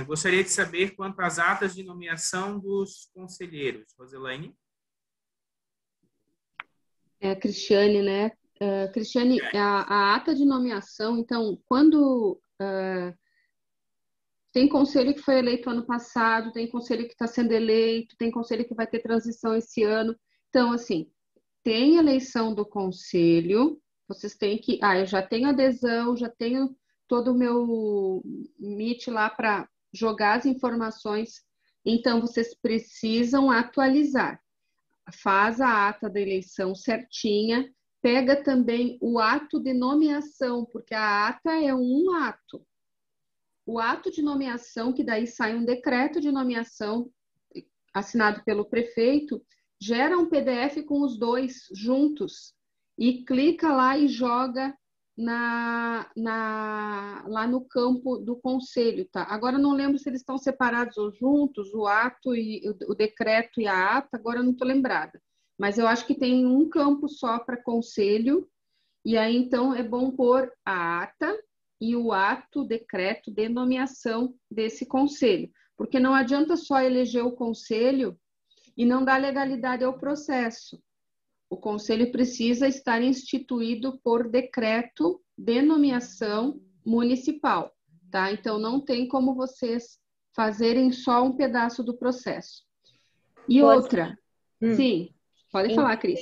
Gostaria de saber quanto às atas de nomeação dos conselheiros. Roselaine? Cristiane, né? Cristiane, a ata de nomeação, então, quando tem conselho que foi eleito ano passado, tem conselho que está sendo eleito, tem conselho que vai ter transição esse ano. Então, assim, tem eleição do conselho, vocês têm que... eu já tenho adesão, já tenho todo o meu Meet lá para jogar as informações, então vocês precisam atualizar. Faz a ata da eleição certinha, pega também o ato de nomeação, porque a ata é um ato. O ato de nomeação, que daí sai um decreto de nomeação assinado pelo prefeito, gera um PDF com os dois juntos e clica lá e joga lá no campo do conselho, tá? Agora eu não lembro se eles estão separados ou juntos, o ato e o decreto e a ata, agora eu não estou lembrada. Mas eu acho que tem um campo só para conselho, e aí então é bom pôr a ata e o ato, decreto de nomeação desse conselho, porque não adianta só eleger o conselho e não dar legalidade ao processo. O conselho precisa estar instituído por decreto de nomeação municipal, tá? Então, não tem como vocês fazerem só um pedaço do processo. E outra, sim, pode falar, Cris.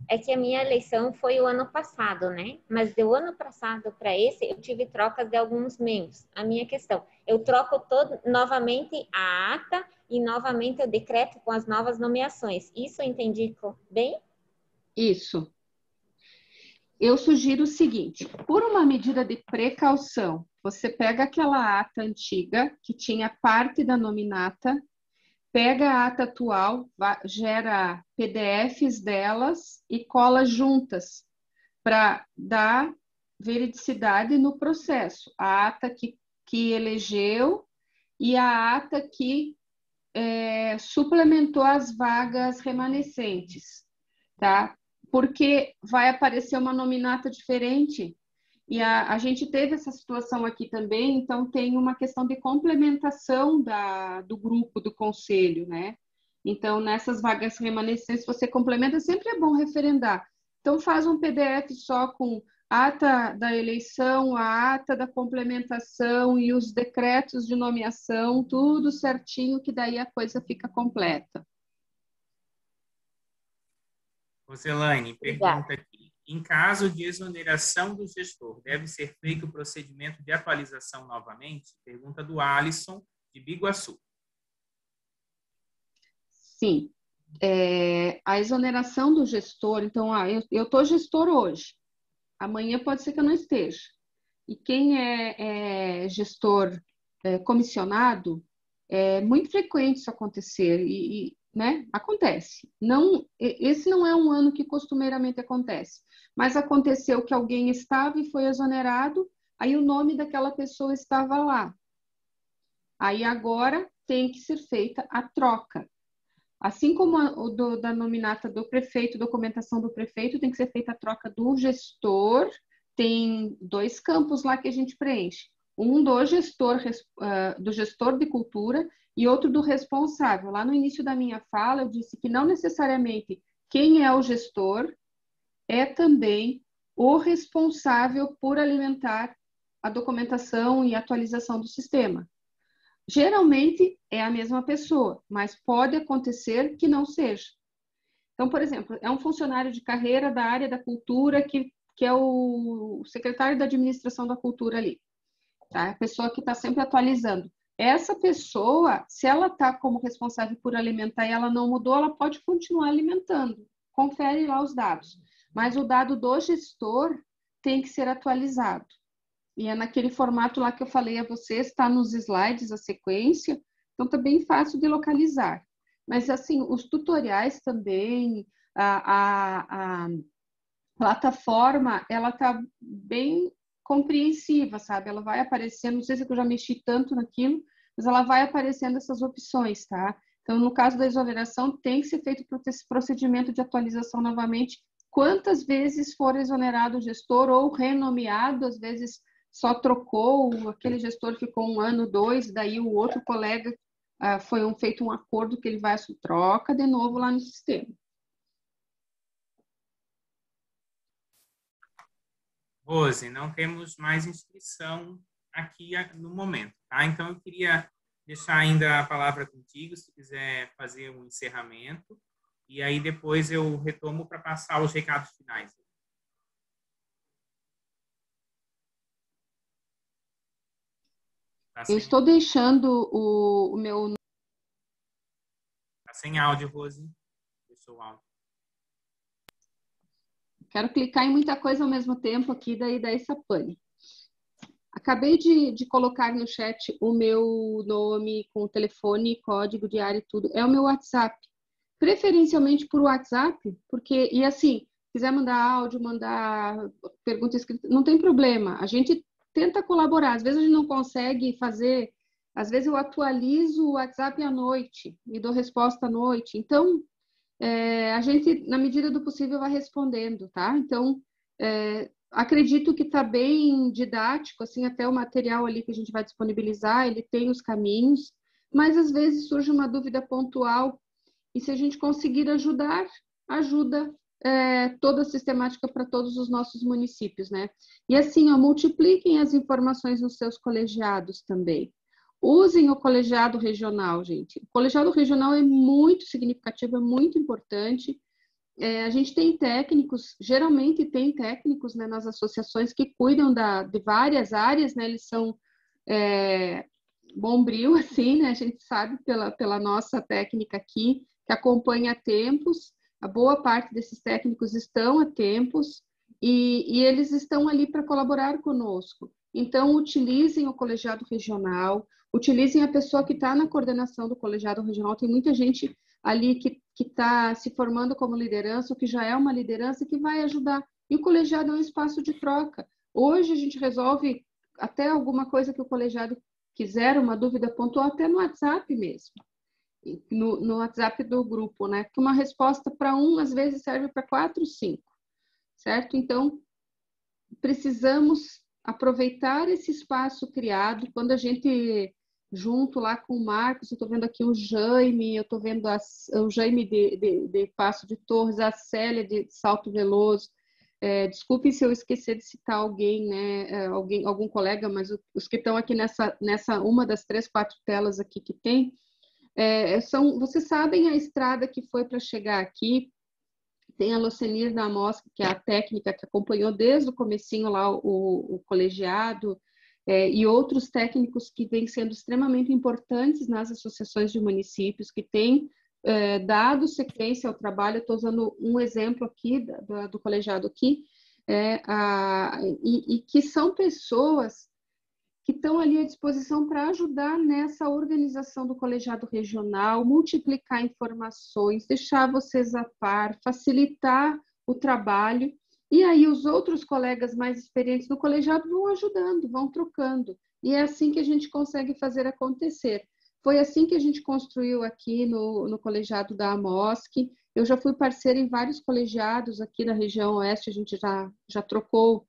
É que a minha eleição foi o ano passado, né? Mas do ano passado para esse, eu tive trocas de alguns membros. A minha questão, eu troco novamente a ata e novamente o decreto com as novas nomeações. Isso eu entendi bem? Isso. Eu sugiro o seguinte, por uma medida de precaução, você pega aquela ata antiga, que tinha parte da nominata, pega a ata atual, gera PDFs delas e cola juntas, para dar veridicidade no processo. A ata que elegeu e a ata que suplementou as vagas remanescentes, tá? Porque vai aparecer uma nominata diferente, e a gente teve essa situação aqui também, então tem uma questão de complementação do grupo, do conselho, né? Então, nessas vagas remanescentes, você complementa, sempre é bom referendar. Então, faz um PDF só com ata da eleição, a ata da complementação e os decretos de nomeação, tudo certinho, que daí a coisa fica completa. Roselaine, pergunta aqui. Em caso de exoneração do gestor, deve ser feito o procedimento de atualização novamente? Pergunta do Alisson, de Biguaçu. Sim. A exoneração do gestor, então, eu estou gestor hoje, amanhã pode ser que eu não esteja. E quem é gestor comissionado, é muito frequente isso acontecer, né, acontece. Esse não é um ano que costumeiramente acontece, mas aconteceu que alguém estava e foi exonerado, aí o nome daquela pessoa estava lá. Aí agora tem que ser feita a troca. Assim como da nominata do prefeito, documentação do prefeito, tem que ser feita a troca do gestor. Tem 2 campos lá que a gente preenche. Um do gestor de cultura e outro do responsável. Lá no início da minha fala, eu disse que não necessariamente quem é o gestor é também o responsável por alimentar a documentação e atualização do sistema. Geralmente é a mesma pessoa, mas pode acontecer que não seja. Então, por exemplo, é um funcionário de carreira da área da cultura que é o secretário da administração da cultura ali, tá? A pessoa que está sempre atualizando. Essa pessoa, se ela está como responsável por alimentar e ela não mudou, ela pode continuar alimentando. Confere lá os dados. Mas o dado do gestor tem que ser atualizado. E é naquele formato lá que eu falei a vocês, está nos slides a sequência, então está bem fácil de localizar. Mas, assim, os tutoriais também, a plataforma, ela está bem compreensiva, sabe? Ela vai aparecendo, não sei se eu já mexi tanto naquilo, mas ela vai aparecendo essas opções, tá? Então, no caso da exoneração, tem que ser feito esse procedimento de atualização novamente, quantas vezes for exonerado o gestor ou renomeado, às vezes só trocou, aquele gestor ficou 1 ano, 2, daí o outro colega foi feito um acordo que ele vai troca de novo lá no sistema. Rose, não temos mais inscrição aqui no momento, tá? Então, eu queria deixar ainda a palavra contigo, se quiser fazer um encerramento, e aí depois eu retomo para passar os recados finais. Eu estou deixando o meu... Está sem áudio, Rose. Deixou o áudio. Quero clicar em muita coisa ao mesmo tempo aqui, daí dá essa pane. Acabei de colocar no chat o meu nome com telefone, código de área e tudo. É o meu WhatsApp. Preferencialmente por WhatsApp, porque, e assim, quiser mandar áudio, mandar pergunta escrita, não tem problema. A gente tenta colaborar. Às vezes a gente não consegue fazer, às vezes eu atualizo o WhatsApp à noite e dou resposta à noite. Então, a gente, na medida do possível, vai respondendo, tá? Então, acredito que está bem didático, assim, até o material ali que a gente vai disponibilizar, ele tem os caminhos, mas às vezes surge uma dúvida pontual e se a gente conseguir ajudar, ajuda toda a sistemática para todos os nossos municípios, né? E assim, multipliquem as informações nos seus colegiados também. Usem o colegiado regional, gente. O colegiado regional é muito significativo, é muito importante. A gente tem técnicos, geralmente tem técnicos, né, nas associações que cuidam de várias áreas, né? Eles são bombril, assim, né? A gente sabe pela nossa técnica aqui, que acompanha a tempos. A boa parte desses técnicos estão a tempos e eles estão ali para colaborar conosco. Então, utilizem o colegiado regional, utilizem a pessoa que está na coordenação do colegiado regional. Tem muita gente ali que está se formando como liderança, ou que já é uma liderança, que vai ajudar. E o colegiado é um espaço de troca. Hoje a gente resolve até alguma coisa que o colegiado quiser, uma dúvida pontual, até no WhatsApp mesmo. No WhatsApp do grupo, né? Que uma resposta para às vezes serve para 4, 5, certo? Então, precisamos aproveitar esse espaço criado. Quando a gente, junto lá com o Marcos, eu estou vendo aqui o Jaime, eu estou vendo o Jaime de Passo de Torres, a Célia de Salto Veloso. Desculpem se eu esquecer de citar alguém, né? Algum colega, mas os que estão aqui nessa uma das 3, 4 telas aqui que tem, vocês sabem a estrada que foi para chegar aqui, Tem a Locenir da Amosca, que é a técnica que acompanhou desde o comecinho lá o colegiado, e outros técnicos que vêm sendo extremamente importantes nas associações de municípios, que têm dado sequência ao trabalho. Estou usando um exemplo aqui do colegiado aqui, e que são pessoas que estão ali à disposição para ajudar nessa organização do colegiado regional, multiplicar informações, deixar vocês a par, facilitar o trabalho. E aí os outros colegas mais experientes do colegiado vão ajudando, vão trocando. E é assim que a gente consegue fazer acontecer. Foi assim que a gente construiu aqui no colegiado da Amosc. Eu já fui parceira em vários colegiados aqui na região oeste, a gente já trocou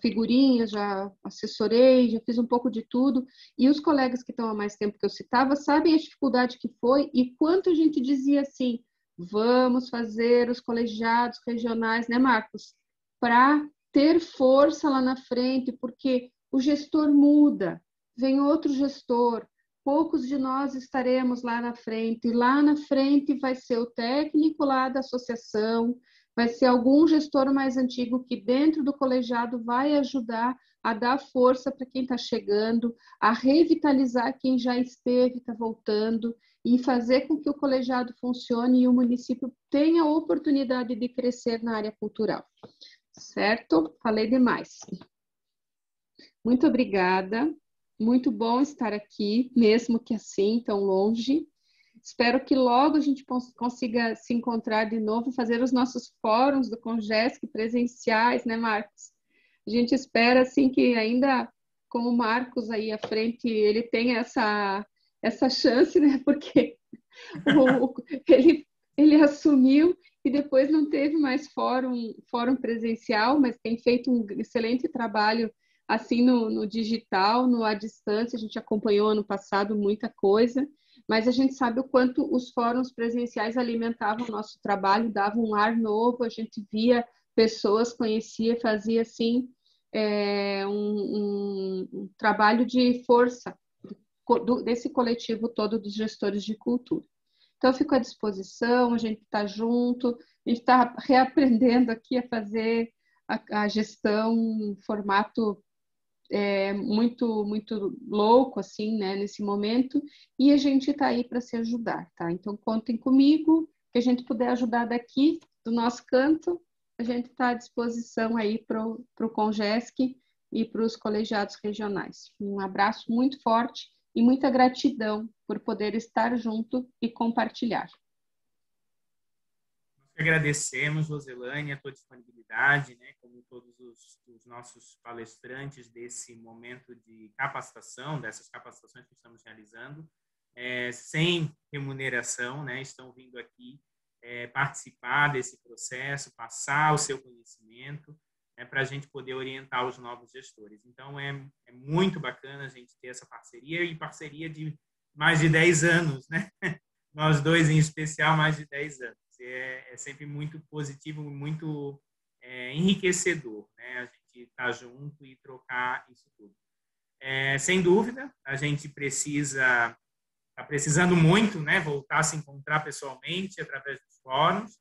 figurinhas, já assessorei, já fiz um pouco de tudo. E os colegas que estão há mais tempo que eu citava sabem a dificuldade que foi e quanto a gente dizia assim, vamos fazer os colegiados regionais, né, Marcos? Para ter força lá na frente, porque o gestor muda, vem outro gestor, poucos de nós estaremos lá na frente, e lá na frente vai ser o técnico lá da associação, vai ser algum gestor mais antigo que dentro do colegiado vai ajudar a dar força para quem está chegando, a revitalizar quem já esteve, está voltando, e fazer com que o colegiado funcione e o município tenha a oportunidade de crescer na área cultural. Certo? Falei demais. Muito obrigada. Muito bom estar aqui, mesmo que assim, tão longe. Espero que logo a gente consiga se encontrar de novo, fazer os nossos fóruns do Congesc presenciais, né, Marcos? A gente espera, assim, que ainda com o Marcos aí à frente, ele tenha essa chance, né? Porque ele assumiu e depois não teve mais fórum presencial, mas tem feito um excelente trabalho assim no digital, à distância. A gente acompanhou ano passado muita coisa, mas a gente sabe o quanto os fóruns presenciais alimentavam o nosso trabalho, davam um ar novo, a gente via pessoas, conhecia, fazia assim um trabalho de força desse coletivo todo dos gestores de cultura. Então, eu fico à disposição, a gente está junto, a gente está reaprendendo aqui a fazer a gestão em formato muito, muito louco, assim, né, nesse momento, e a gente está aí para se ajudar, tá? Então, contem comigo, que a gente puder ajudar daqui, do nosso canto, a gente está à disposição aí para o Congesc e para os colegiados regionais. Um abraço muito forte e muita gratidão por poder estar junto e compartilhar. Agradecemos, Roselane, a tua disponibilidade, né, como todos os nossos palestrantes desse momento de capacitação, dessas capacitações que estamos realizando, sem remuneração, né, estão vindo aqui participar desse processo, passar o seu conhecimento, para a gente poder orientar os novos gestores. Então, é muito bacana a gente ter essa parceria, e parceria de mais de 10 anos, né? Nós dois, em especial, mais de 10 anos. É sempre muito positivo, muito enriquecedor, né? A gente estar junto e trocar isso tudo. Sem dúvida, a gente está precisando muito, né? Voltar a se encontrar pessoalmente através dos fóruns.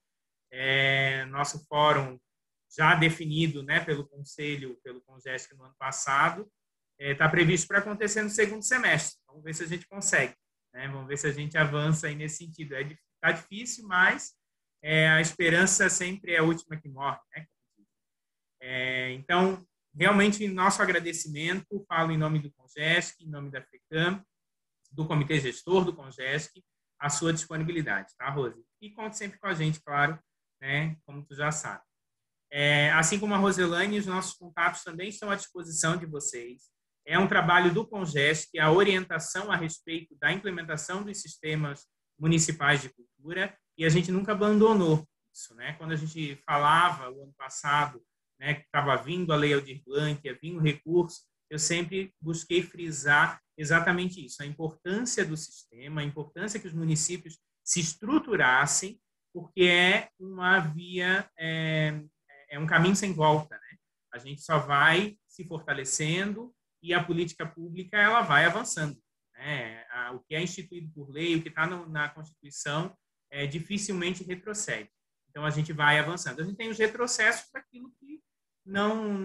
Nosso fórum já definido, né, pelo Conselho, pelo Congesc no ano passado, está previsto para acontecer no segundo semestre. Vamos ver se a gente consegue, né? Vamos ver se a gente avança aí nesse sentido. Está difícil, mas a esperança sempre é a última que morre, né? Então, realmente, nosso agradecimento, falo em nome do Congesc, em nome da FECAM, do Comitê Gestor do Congesc, a sua disponibilidade, tá, Rose? E conte sempre com a gente, claro, né, como tu já sabe. Assim como a Roselane, os nossos contatos também estão à disposição de vocês. É um trabalho do Congesc, a orientação a respeito da implementação dos sistemas municipais de cultura, e a gente nunca abandonou isso, né? Quando a gente falava o ano passado, né, que estava vindo a Lei Aldir Blanc, ia vir o recurso, eu sempre busquei frisar exatamente isso, a importância do sistema, a importância que os municípios se estruturassem, porque é uma via, um caminho sem volta, né? A gente só vai se fortalecendo e a política pública ela vai avançando, né? O que é instituído por lei, o que está na Constituição, dificilmente retrocede. Então, a gente vai avançando. A gente tem os retrocessos daquilo que não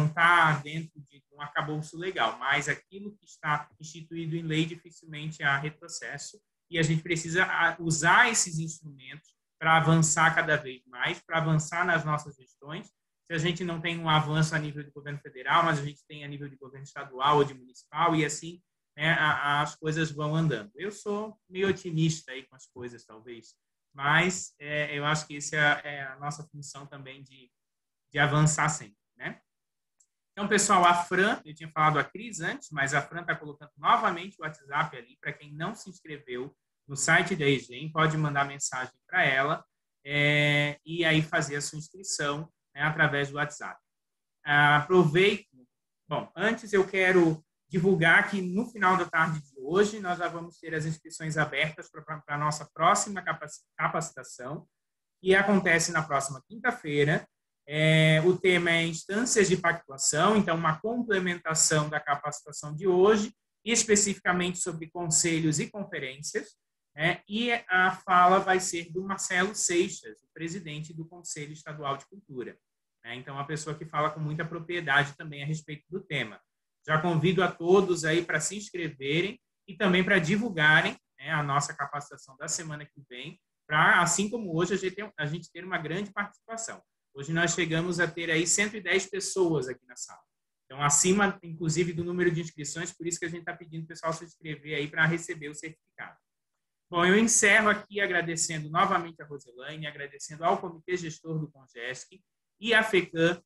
está dentro de um arcabouço legal, mas aquilo que está instituído em lei dificilmente há retrocesso, e a gente precisa usar esses instrumentos para avançar cada vez mais, para avançar nas nossas gestões. Se a gente não tem um avanço a nível de governo federal, mas a gente tem a nível de governo estadual ou de municipal, e assim, né, as coisas vão andando. Eu sou meio otimista aí com as coisas, talvez, mas eu acho que essa é a nossa função também de avançar sempre, né? Então, pessoal, a Fran, eu tinha falado a Cris antes, mas a Fran está colocando novamente o WhatsApp ali, para quem não se inscreveu no site da EGEM, pode mandar mensagem para ela e aí fazer a sua inscrição, né, através do WhatsApp. Aproveito. Bom, antes eu quero divulgar que no final da tarde de hoje nós já vamos ter as inscrições abertas para a nossa próxima capacitação, que acontece na próxima quinta-feira. O tema é instâncias de pactuação, então uma complementação da capacitação de hoje, especificamente sobre conselhos e conferências, e a fala vai ser do Marcelo Seixas, o presidente do Conselho Estadual de Cultura. Então, uma pessoa que fala com muita propriedade também a respeito do tema. Já convido a todos aí para se inscreverem e também para divulgarem a nossa capacitação da semana que vem, para, assim como hoje, a gente ter uma grande participação. Hoje nós chegamos a ter aí 110 pessoas aqui na sala. Então, acima, inclusive, do número de inscrições, por isso que a gente está pedindo o pessoal se inscrever aí para receber o certificado. Bom, eu encerro aqui agradecendo novamente a Roselaine, agradecendo ao Comitê Gestor do CONGESC e a FECAM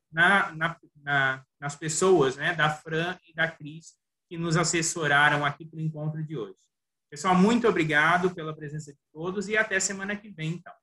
nas pessoas, né, da Fran e da Cris, que nos assessoraram aqui para o encontro de hoje. Pessoal, muito obrigado pela presença de todos e até semana que vem, então.